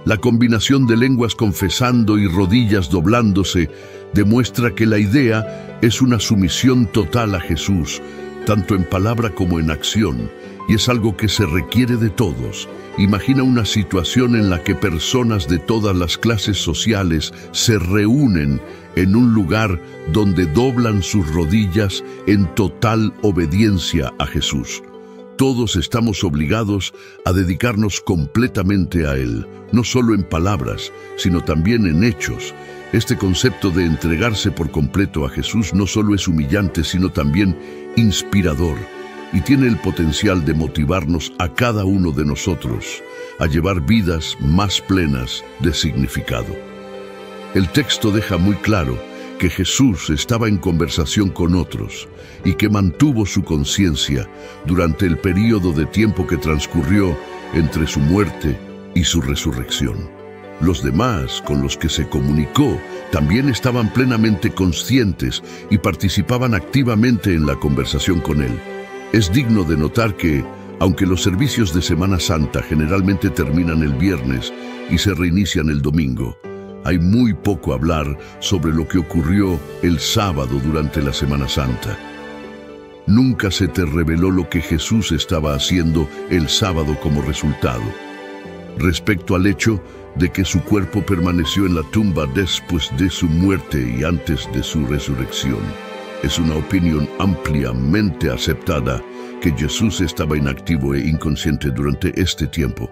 La combinación de lenguas confesando y rodillas doblándose demuestra que la idea es una sumisión total a Jesús, tanto en palabra como en acción, y es algo que se requiere de todos. Imagina una situación en la que personas de todas las clases sociales se reúnen en un lugar donde doblan sus rodillas en total obediencia a Jesús. Todos estamos obligados a dedicarnos completamente a Él, no solo en palabras, sino también en hechos. Este concepto de entregarse por completo a Jesús no solo es humillante, sino también inspirador, y tiene el potencial de motivarnos a cada uno de nosotros a llevar vidas más plenas de significado. El texto deja muy claro que Jesús estaba en conversación con otros y que mantuvo su conciencia durante el período de tiempo que transcurrió entre su muerte y su resurrección. Los demás con los que se comunicó también estaban plenamente conscientes y participaban activamente en la conversación con él. Es digno de notar que, aunque los servicios de Semana Santa generalmente terminan el viernes y se reinician el domingo, hay muy poco a hablar sobre lo que ocurrió el sábado durante la Semana Santa. Nunca se te reveló lo que Jesús estaba haciendo el sábado como resultado. Respecto al hecho de que su cuerpo permaneció en la tumba después de su muerte y antes de su resurrección, es una opinión ampliamente aceptada que Jesús estaba inactivo e inconsciente durante este tiempo.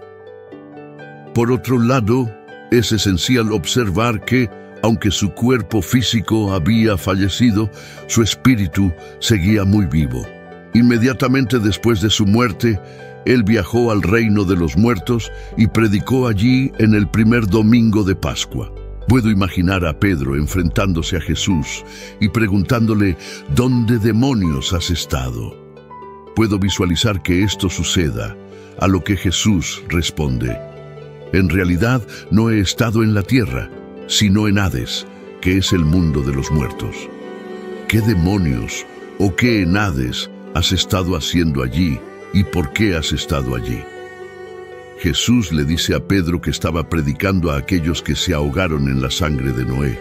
Por otro lado, es esencial observar que, aunque su cuerpo físico había fallecido, su espíritu seguía muy vivo. Inmediatamente después de su muerte, Él viajó al reino de los muertos y predicó allí en el primer domingo de Pascua. Puedo imaginar a Pedro enfrentándose a Jesús y preguntándole, ¿dónde demonios has estado? Puedo visualizar que esto suceda, a lo que Jesús responde, en realidad no he estado en la tierra, sino en Hades, que es el mundo de los muertos. ¿Qué demonios o qué en Hades has estado haciendo allí y por qué has estado allí? Jesús le dice a Pedro que estaba predicando a aquellos que se ahogaron en la sangre de Noé.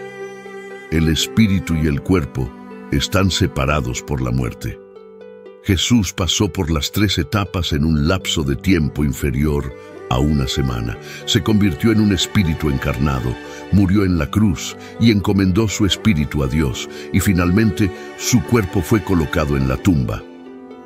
El espíritu y el cuerpo están separados por la muerte. Jesús pasó por las 3 etapas en un lapso de tiempo inferior a una semana. Se convirtió en un espíritu encarnado, murió en la cruz y encomendó su espíritu a Dios, y finalmente su cuerpo fue colocado en la tumba.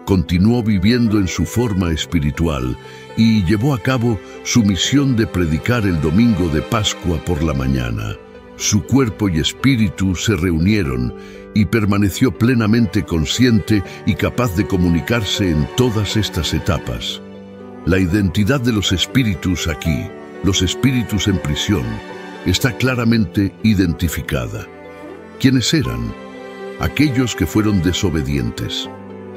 Continuó viviendo en su forma espiritual y llevó a cabo su misión de predicar el domingo de Pascua por la mañana. Su cuerpo y espíritu se reunieron y permaneció plenamente consciente y capaz de comunicarse en todas estas etapas. La identidad de los espíritus aquí, los espíritus en prisión, está claramente identificada. ¿Quiénes eran? Aquellos que fueron desobedientes.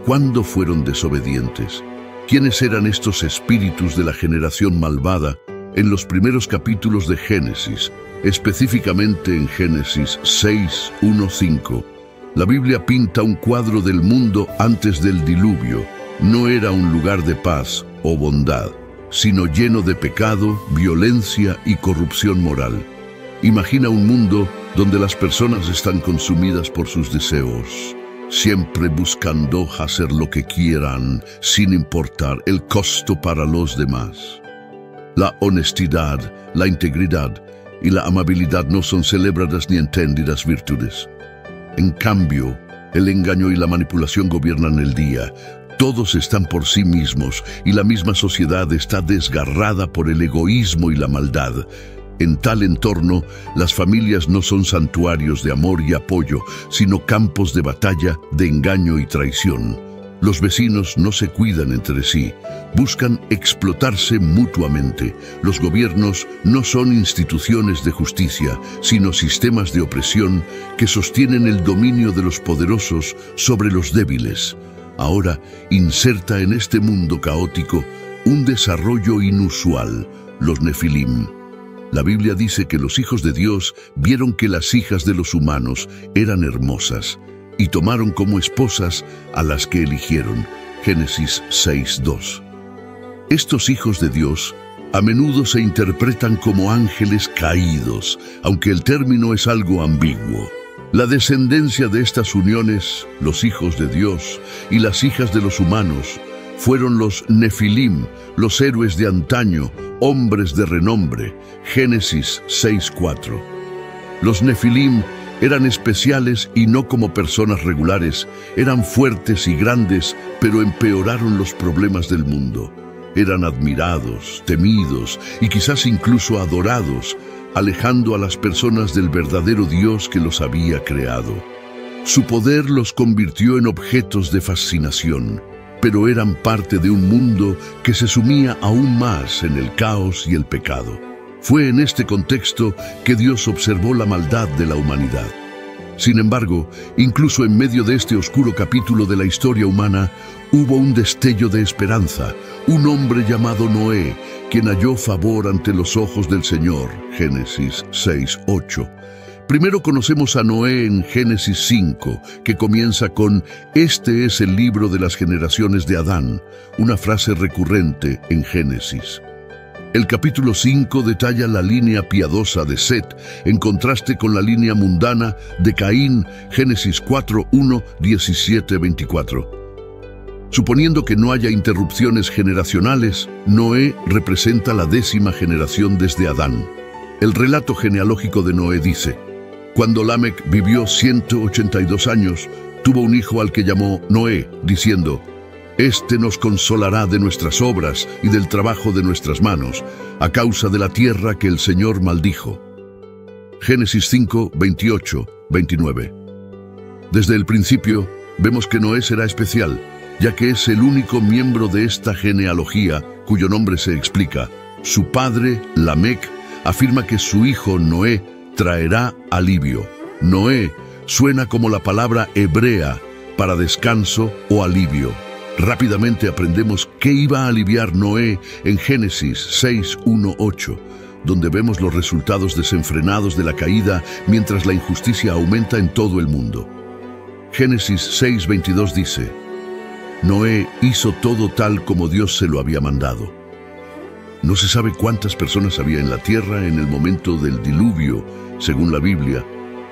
¿Cuándo fueron desobedientes? ¿Quiénes eran estos espíritus de la generación malvada? En los primeros capítulos de Génesis, específicamente en Génesis 6, 1, 5, la Biblia pinta un cuadro del mundo antes del diluvio. No era un lugar de paz o bondad, sino lleno de pecado, violencia y corrupción moral. Imagina un mundo donde las personas están consumidas por sus deseos, siempre buscando hacer lo que quieran, sin importar el costo para los demás. La honestidad, la integridad y la amabilidad no son celebradas ni entendidas virtudes. En cambio, el engaño y la manipulación gobiernan el día. Todos están por sí mismos y la misma sociedad está desgarrada por el egoísmo y la maldad. En tal entorno, las familias no son santuarios de amor y apoyo, sino campos de batalla, de engaño y traición. Los vecinos no se cuidan entre sí, buscan explotarse mutuamente. Los gobiernos no son instituciones de justicia, sino sistemas de opresión que sostienen el dominio de los poderosos sobre los débiles. Ahora inserta en este mundo caótico un desarrollo inusual, los Nefilim. La Biblia dice que los hijos de Dios vieron que las hijas de los humanos eran hermosas y tomaron como esposas a las que eligieron. Génesis 6:2. Estos hijos de Dios a menudo se interpretan como ángeles caídos, aunque el término es algo ambiguo. La descendencia de estas uniones, los hijos de Dios y las hijas de los humanos, fueron los Nefilim, los héroes de antaño, hombres de renombre. Génesis 6:4. Los Nefilim eran especiales y no como personas regulares. Eran fuertes y grandes, pero empeoraron los problemas del mundo. Eran admirados, temidos y quizás incluso adorados, alejando a las personas del verdadero Dios que los había creado. Su poder los convirtió en objetos de fascinación, pero eran parte de un mundo que se sumía aún más en el caos y el pecado. Fue en este contexto que Dios observó la maldad de la humanidad. Sin embargo, incluso en medio de este oscuro capítulo de la historia humana, hubo un destello de esperanza, un hombre llamado Noé, quien halló favor ante los ojos del Señor. Génesis 6:8. Primero conocemos a Noé en Génesis 5, que comienza con «Este es el libro de las generaciones de Adán», una frase recurrente en Génesis. El capítulo 5 detalla la línea piadosa de Set, en contraste con la línea mundana de Caín, Génesis 4:1, 17-24. Suponiendo que no haya interrupciones generacionales, Noé representa la 10ª generación desde Adán. El relato genealógico de Noé dice: cuando Lamec vivió 182 años, tuvo un hijo al que llamó Noé, diciendo: «Este nos consolará de nuestras obras y del trabajo de nuestras manos, a causa de la tierra que el Señor maldijo». Génesis 5, 28, 29. Desde el principio, vemos que Noé será especial, ya que es el único miembro de esta genealogía cuyo nombre se explica. Su padre, Lamec, afirma que su hijo Noé traerá alivio. Noé suena como la palabra hebrea para descanso o alivio. Rápidamente aprendemos qué iba a aliviar Noé en Génesis 6:1-8, donde vemos los resultados desenfrenados de la caída mientras la injusticia aumenta en todo el mundo. Génesis 6:22 dice: Noé hizo todo tal como Dios se lo había mandado. No se sabe cuántas personas había en la tierra en el momento del diluvio, según la Biblia,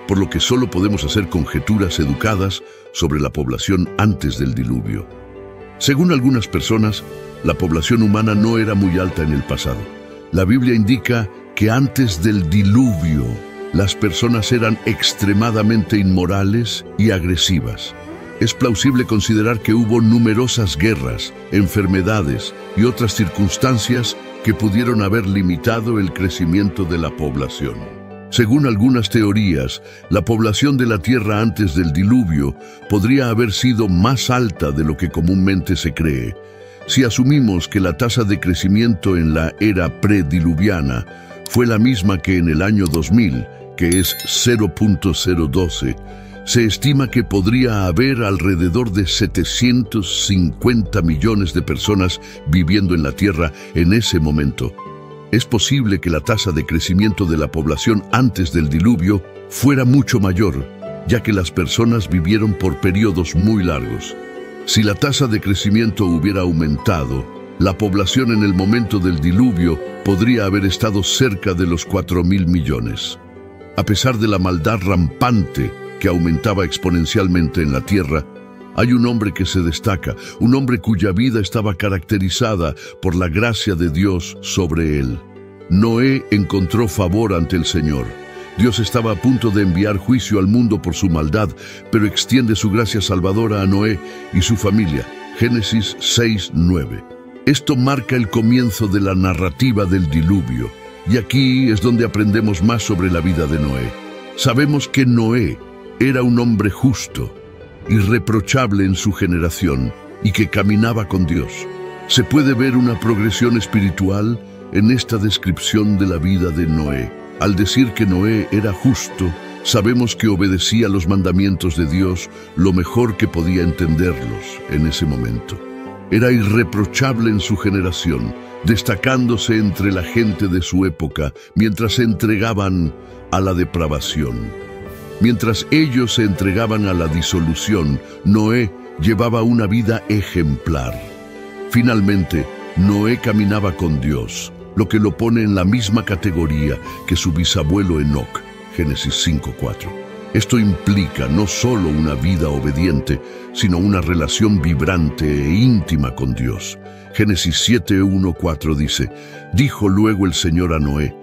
por lo que solo podemos hacer conjeturas educadas sobre la población antes del diluvio. Según algunas personas, la población humana no era muy alta en el pasado. La Biblia indica que antes del diluvio, las personas eran extremadamente inmorales y agresivas. Es plausible considerar que hubo numerosas guerras, enfermedades y otras circunstancias que pudieron haber limitado el crecimiento de la población. Según algunas teorías, la población de la Tierra antes del diluvio podría haber sido más alta de lo que comúnmente se cree. Si asumimos que la tasa de crecimiento en la era prediluviana fue la misma que en el año 2000, que es 0.012, se estima que podría haber alrededor de 750 millones de personas viviendo en la Tierra en ese momento. Es posible que la tasa de crecimiento de la población antes del diluvio fuera mucho mayor, ya que las personas vivieron por periodos muy largos. Si la tasa de crecimiento hubiera aumentado, la población en el momento del diluvio podría haber estado cerca de los 4.000 millones. A pesar de la maldad rampante que aumentaba exponencialmente en la tierra, hay un hombre que se destaca, un hombre cuya vida estaba caracterizada por la gracia de Dios sobre él. Noé encontró favor ante el Señor. Dios estaba a punto de enviar juicio al mundo por su maldad, pero extiende su gracia salvadora a Noé y su familia. Génesis 6:9. Esto marca el comienzo de la narrativa del diluvio, y aquí es donde aprendemos más sobre la vida de Noé. Sabemos que Noé era un hombre justo, irreprochable en su generación y que caminaba con Dios. Se puede ver una progresión espiritual en esta descripción de la vida de Noé. Al decir que Noé era justo, sabemos que obedecía los mandamientos de Dios lo mejor que podía entenderlos en ese momento. Era irreprochable en su generación, destacándose entre la gente de su época mientras se entregaban a la depravación. Mientras ellos se entregaban a la disolución, Noé llevaba una vida ejemplar. Finalmente, Noé caminaba con Dios, lo que lo pone en la misma categoría que su bisabuelo Enoc, Génesis 5:4. Esto implica no solo una vida obediente, sino una relación vibrante e íntima con Dios. Génesis 7:1-4 dice: Dijo luego el Señor a Noé: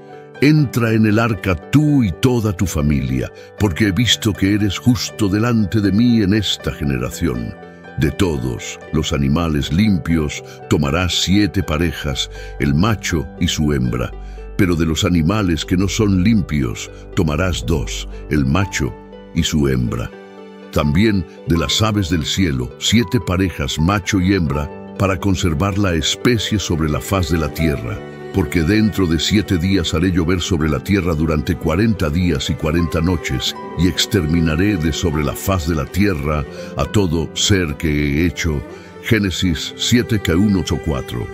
Entra en el arca tú y toda tu familia, porque he visto que eres justo delante de mí en esta generación. De todos los animales limpios tomarás 7 parejas, el macho y su hembra. Pero de los animales que no son limpios tomarás 2, el macho y su hembra. También de las aves del cielo 7 parejas, macho y hembra, para conservar la especie sobre la faz de la tierra. Porque dentro de 7 días haré llover sobre la tierra durante 40 días y 40 noches, y exterminaré de sobre la faz de la tierra a todo ser que he hecho. Génesis 7:1-4.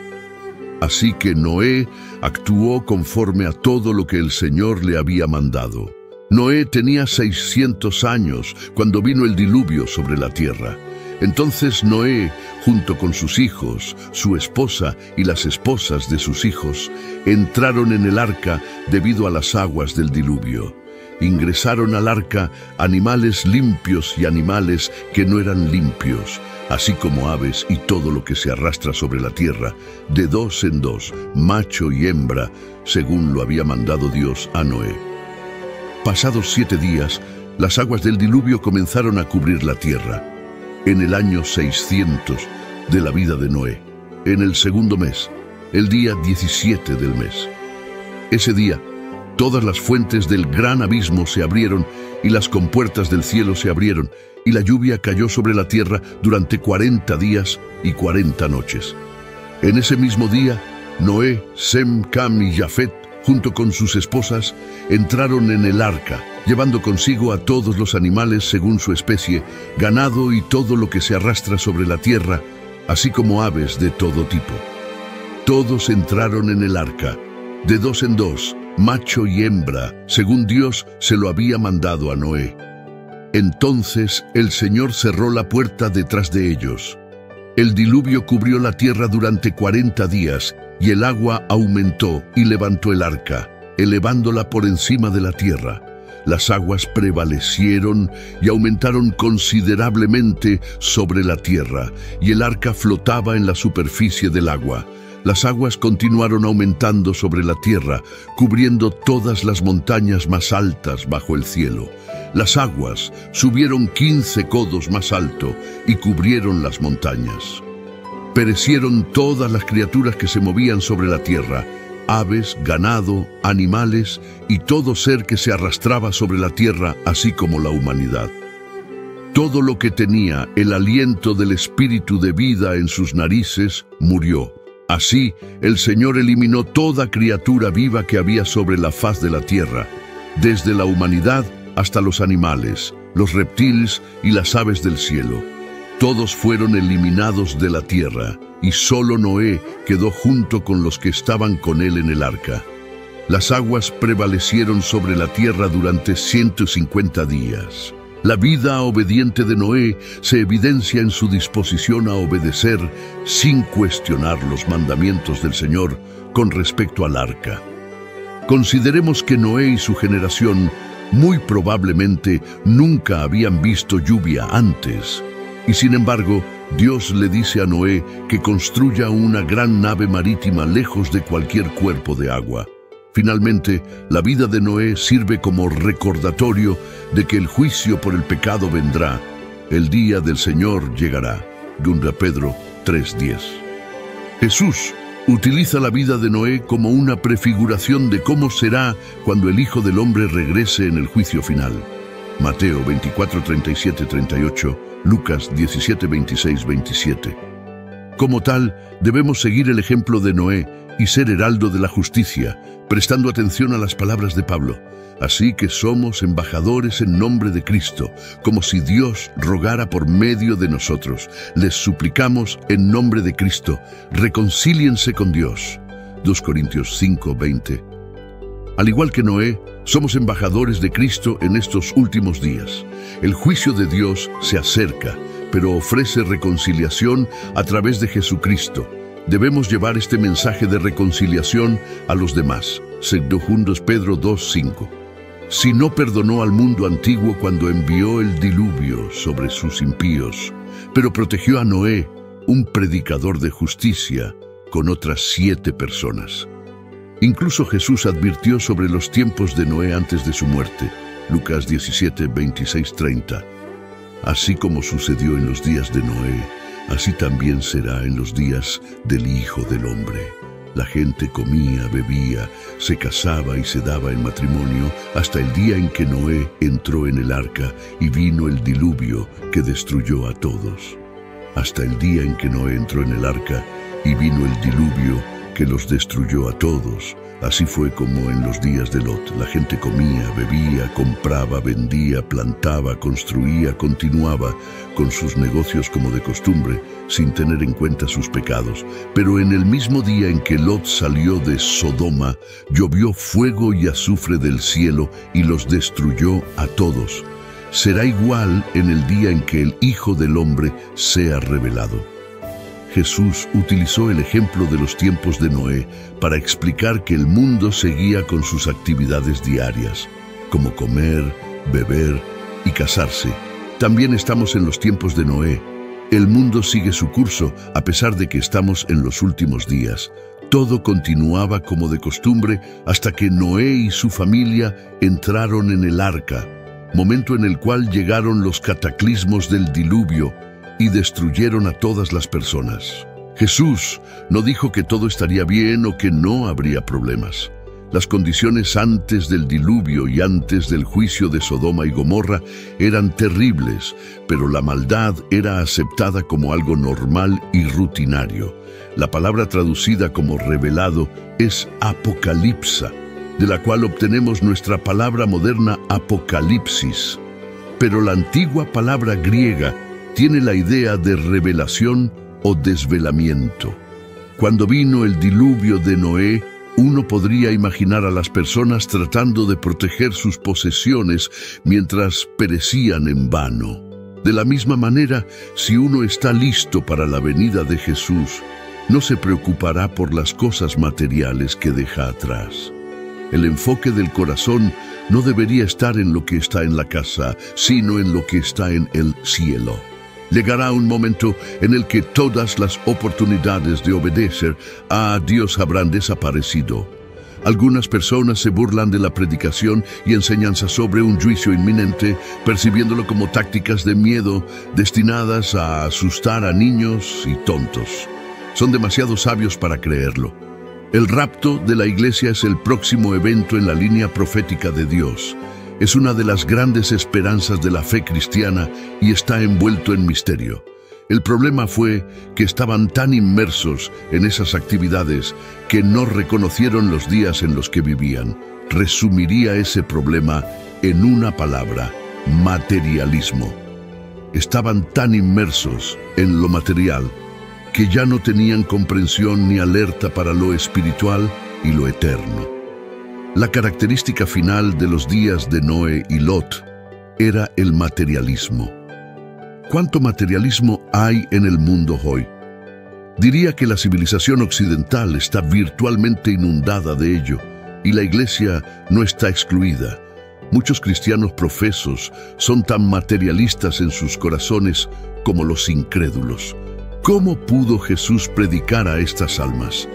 Así que Noé actuó conforme a todo lo que el Señor le había mandado. Noé tenía 600 años cuando vino el diluvio sobre la tierra. Entonces Noé, junto con sus hijos, su esposa y las esposas de sus hijos, entraron en el arca debido a las aguas del diluvio. Ingresaron al arca animales limpios y animales que no eran limpios, así como aves y todo lo que se arrastra sobre la tierra, de 2 en 2, macho y hembra, según lo había mandado Dios a Noé. Pasados 7 días, las aguas del diluvio comenzaron a cubrir la tierra. En el año 600 de la vida de Noé, en el segundo mes, el día 17 del mes. Ese día, todas las fuentes del gran abismo se abrieron y las compuertas del cielo se abrieron, y la lluvia cayó sobre la tierra durante 40 días y 40 noches. En ese mismo día, Noé, Sem, Cam y Jafet, junto con sus esposas, entraron en el arca, llevando consigo a todos los animales según su especie, ganado y todo lo que se arrastra sobre la tierra, así como aves de todo tipo. Todos entraron en el arca, de 2 en 2, macho y hembra, según Dios se lo había mandado a Noé. Entonces el Señor cerró la puerta detrás de ellos. El diluvio cubrió la tierra durante 40 días, y el agua aumentó y levantó el arca, elevándola por encima de la tierra. Las aguas prevalecieron y aumentaron considerablemente sobre la tierra, y el arca flotaba en la superficie del agua. Las aguas continuaron aumentando sobre la tierra, cubriendo todas las montañas más altas bajo el cielo. Las aguas subieron 15 codos más alto y cubrieron las montañas. Perecieron todas las criaturas que se movían sobre la tierra, aves, ganado, animales y todo ser que se arrastraba sobre la tierra, así como la humanidad. Todo lo que tenía el aliento del espíritu de vida en sus narices murió. Así, el Señor eliminó toda criatura viva que había sobre la faz de la tierra, desde la humanidad hasta los animales, los reptiles y las aves del cielo. Todos fueron eliminados de la tierra, y solo Noé quedó junto con los que estaban con él en el arca. Las aguas prevalecieron sobre la tierra durante 150 días. La vida obediente de Noé se evidencia en su disposición a obedecer sin cuestionar los mandamientos del Señor con respecto al arca. Consideremos que Noé y su generación muy probablemente nunca habían visto lluvia antes, y sin embargo, Dios le dice a Noé que construya una gran nave marítima lejos de cualquier cuerpo de agua. Finalmente, la vida de Noé sirve como recordatorio de que el juicio por el pecado vendrá. El día del Señor llegará. 2 Pedro 3:10. Jesús utiliza la vida de Noé como una prefiguración de cómo será cuando el Hijo del Hombre regrese en el juicio final. Mateo 24:37-38, Lucas 17:26-27. Como tal, debemos seguir el ejemplo de Noé y ser heraldo de la justicia, prestando atención a las palabras de Pablo. Así que somos embajadores en nombre de Cristo, como si Dios rogara por medio de nosotros. Les suplicamos en nombre de Cristo, reconcíliense con Dios. 2 Corintios 5:20. Al igual que Noé, somos embajadores de Cristo en estos últimos días. El juicio de Dios se acerca, pero ofrece reconciliación a través de Jesucristo. Debemos llevar este mensaje de reconciliación a los demás. 2 Pedro 2:5. Si no perdonó al mundo antiguo cuando envió el diluvio sobre sus impíos, pero protegió a Noé, un predicador de justicia, con otras 7 personas. Incluso Jesús advirtió sobre los tiempos de Noé antes de su muerte. Lucas 17:26-30. Así como sucedió en los días de Noé, así también será en los días del Hijo del Hombre. La gente comía, bebía, se casaba y se daba en matrimonio hasta el día en que Noé entró en el arca y vino el diluvio que destruyó a todos. Hasta el día en que Noé entró en el arca y vino el diluvio que los destruyó a todos. Así fue como en los días de Lot. La gente comía, bebía, compraba, vendía, plantaba, construía, continuaba con sus negocios como de costumbre, sin tener en cuenta sus pecados. Pero en el mismo día en que Lot salió de Sodoma, llovió fuego y azufre del cielo y los destruyó a todos. Será igual en el día en que el Hijo del Hombre sea revelado. Jesús utilizó el ejemplo de los tiempos de Noé para explicar que el mundo seguía con sus actividades diarias, como comer, beber y casarse. También estamos en los tiempos de Noé. El mundo sigue su curso a pesar de que estamos en los últimos días. Todo continuaba como de costumbre hasta que Noé y su familia entraron en el arca, momento en el cual llegaron los cataclismos del diluvio y destruyeron a todas las personas. Jesús no dijo que todo estaría bien o que no habría problemas. Las condiciones antes del diluvio y antes del juicio de Sodoma y Gomorra eran terribles, pero la maldad era aceptada como algo normal y rutinario. La palabra traducida como revelado es apocalipsa, de la cual obtenemos nuestra palabra moderna apocalipsis. Pero la antigua palabra griega tiene la idea de revelación o desvelamiento. Cuando vino el diluvio de Noé, uno podría imaginar a las personas tratando de proteger sus posesiones mientras perecían en vano. De la misma manera, si uno está listo para la venida de Jesús, no se preocupará por las cosas materiales que deja atrás. El enfoque del corazón no debería estar en lo que está en la casa, sino en lo que está en el cielo. Llegará un momento en el que todas las oportunidades de obedecer a Dios habrán desaparecido. Algunas personas se burlan de la predicación y enseñanza sobre un juicio inminente, percibiéndolo como tácticas de miedo destinadas a asustar a niños y tontos. Son demasiado sabios para creerlo. El rapto de la iglesia es el próximo evento en la línea profética de Dios. Es una de las grandes esperanzas de la fe cristiana y está envuelto en misterio. El problema fue que estaban tan inmersos en esas actividades que no reconocieron los días en los que vivían. Resumiría ese problema en una palabra: materialismo. Estaban tan inmersos en lo material que ya no tenían comprensión ni alerta para lo espiritual y lo eterno. La característica final de los días de Noé y Lot era el materialismo. ¿Cuánto materialismo hay en el mundo hoy? Diría que la civilización occidental está virtualmente inundada de ello, y la iglesia no está excluida. Muchos cristianos profesos son tan materialistas en sus corazones como los incrédulos. ¿Cómo pudo Jesús predicar a estas almas?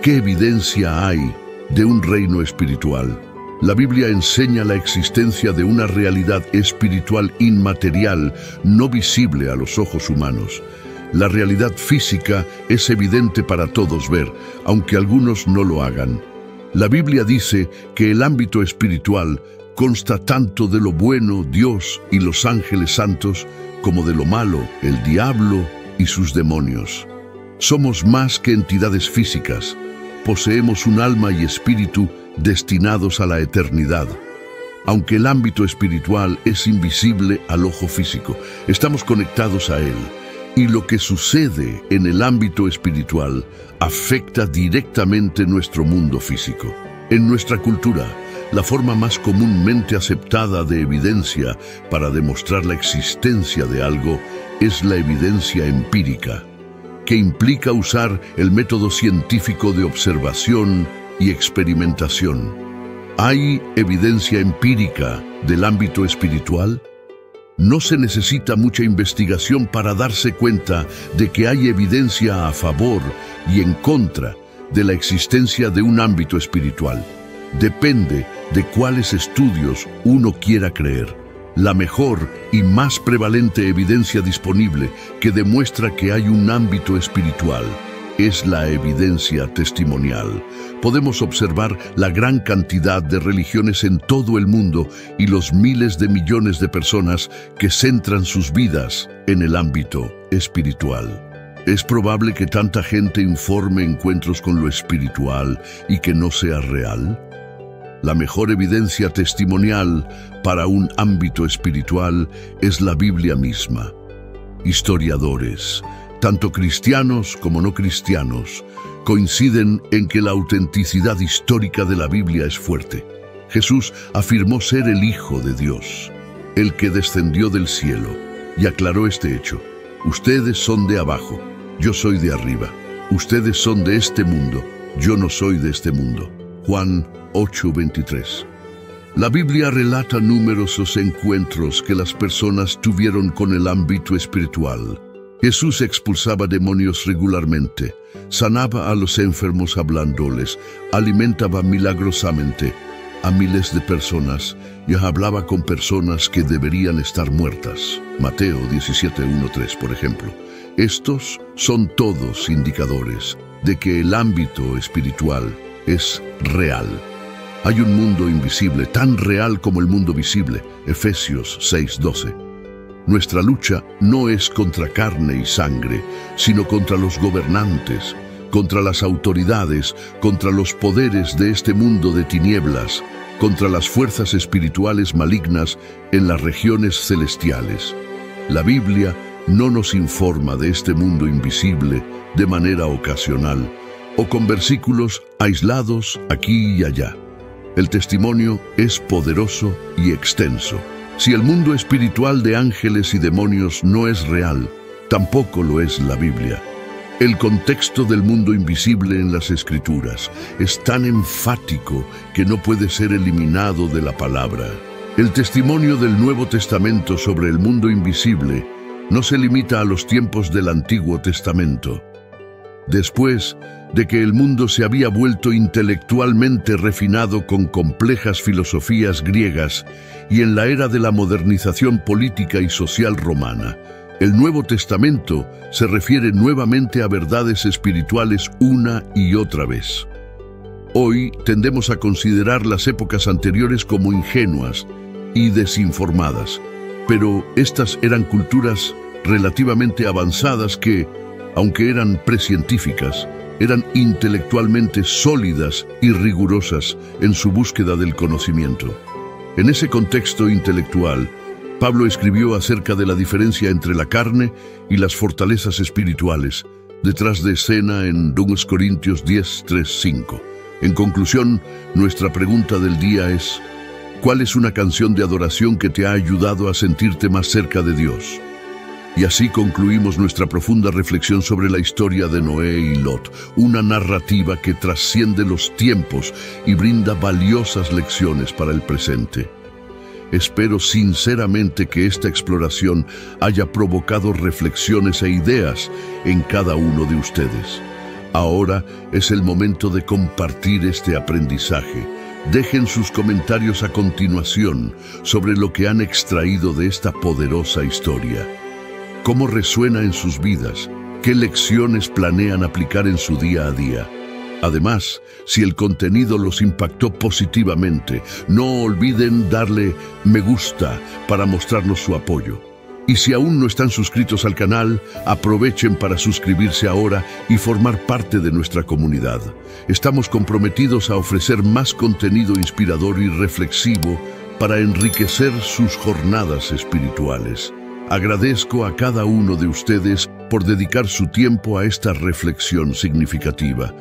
¿Qué evidencia hay de un reino espiritual? La Biblia enseña la existencia de una realidad espiritual inmaterial, no visible a los ojos humanos. La realidad física es evidente para todos ver, aunque algunos no lo hagan. La Biblia dice que el ámbito espiritual consta tanto de lo bueno, Dios y los ángeles santos, como de lo malo, el diablo y sus demonios. Somos más que entidades físicas. Poseemos un alma y espíritu destinados a la eternidad. Aunque el ámbito espiritual es invisible al ojo físico, estamos conectados a él. Y lo que sucede en el ámbito espiritual afecta directamente nuestro mundo físico. En nuestra cultura, la forma más comúnmente aceptada de evidencia para demostrar la existencia de algo es la evidencia empírica, que implica usar el método científico de observación y experimentación. ¿Hay evidencia empírica del ámbito espiritual? No se necesita mucha investigación para darse cuenta de que hay evidencia a favor y en contra de la existencia de un ámbito espiritual. Depende de cuáles estudios uno quiera creer. La mejor y más prevalente evidencia disponible que demuestra que hay un ámbito espiritual es la evidencia testimonial. Podemos observar la gran cantidad de religiones en todo el mundo y los miles de millones de personas que centran sus vidas en el ámbito espiritual. ¿Es probable que tanta gente informe encuentros con lo espiritual y que no sea real? La mejor evidencia testimonial para un ámbito espiritual es la Biblia misma. Historiadores, tanto cristianos como no cristianos, coinciden en que la autenticidad histórica de la Biblia es fuerte. Jesús afirmó ser el Hijo de Dios, el que descendió del cielo, y aclaró este hecho: ustedes son de abajo, yo soy de arriba. Ustedes son de este mundo, yo no soy de este mundo. Juan 8:23. La Biblia relata numerosos encuentros que las personas tuvieron con el ámbito espiritual. Jesús expulsaba demonios regularmente, sanaba a los enfermos hablándoles, alimentaba milagrosamente a miles de personas y hablaba con personas que deberían estar muertas. Mateo 17:1-3, por ejemplo. Estos son todos indicadores de que el ámbito espiritual es real. Hay un mundo invisible, tan real como el mundo visible. Efesios 6:12. Nuestra lucha no es contra carne y sangre, sino contra los gobernantes, contra las autoridades, contra los poderes de este mundo de tinieblas, contra las fuerzas espirituales malignas en las regiones celestiales. La Biblia no nos informa de este mundo invisible de manera ocasional o con versículos aislados aquí y allá. El testimonio es poderoso y extenso. Si el mundo espiritual de ángeles y demonios no es real, tampoco lo es la Biblia. El contexto del mundo invisible en las Escrituras es tan enfático que no puede ser eliminado de la palabra. El testimonio del Nuevo Testamento sobre el mundo invisible no se limita a los tiempos del Antiguo Testamento. Después de que el mundo se había vuelto intelectualmente refinado con complejas filosofías griegas y en la era de la modernización política y social romana, el Nuevo Testamento se refiere nuevamente a verdades espirituales una y otra vez. Hoy tendemos a considerar las épocas anteriores como ingenuas y desinformadas, pero estas eran culturas relativamente avanzadas que, aunque eran precientíficas, eran intelectualmente sólidas y rigurosas en su búsqueda del conocimiento. En ese contexto intelectual, Pablo escribió acerca de la diferencia entre la carne y las fortalezas espirituales, detrás de escena en 2 Corintios 10, 3, 5. En conclusión, nuestra pregunta del día es: ¿cuál es una canción de adoración que te ha ayudado a sentirte más cerca de Dios? Y así concluimos nuestra profunda reflexión sobre la historia de Noé y Lot, una narrativa que trasciende los tiempos y brinda valiosas lecciones para el presente. Espero sinceramente que esta exploración haya provocado reflexiones e ideas en cada uno de ustedes. Ahora es el momento de compartir este aprendizaje. Dejen sus comentarios a continuación sobre lo que han extraído de esta poderosa historia. ¿Cómo resuena en sus vidas? ¿Qué lecciones planean aplicar en su día a día? Además, si el contenido los impactó positivamente, no olviden darle me gusta para mostrarnos su apoyo. Y si aún no están suscritos al canal, aprovechen para suscribirse ahora y formar parte de nuestra comunidad. Estamos comprometidos a ofrecer más contenido inspirador y reflexivo para enriquecer sus jornadas espirituales. Agradezco a cada uno de ustedes por dedicar su tiempo a esta reflexión significativa.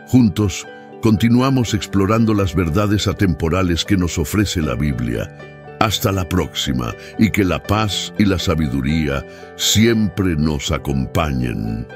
Juntos, continuamos explorando las verdades atemporales que nos ofrece la Biblia. Hasta la próxima, y que la paz y la sabiduría siempre nos acompañen.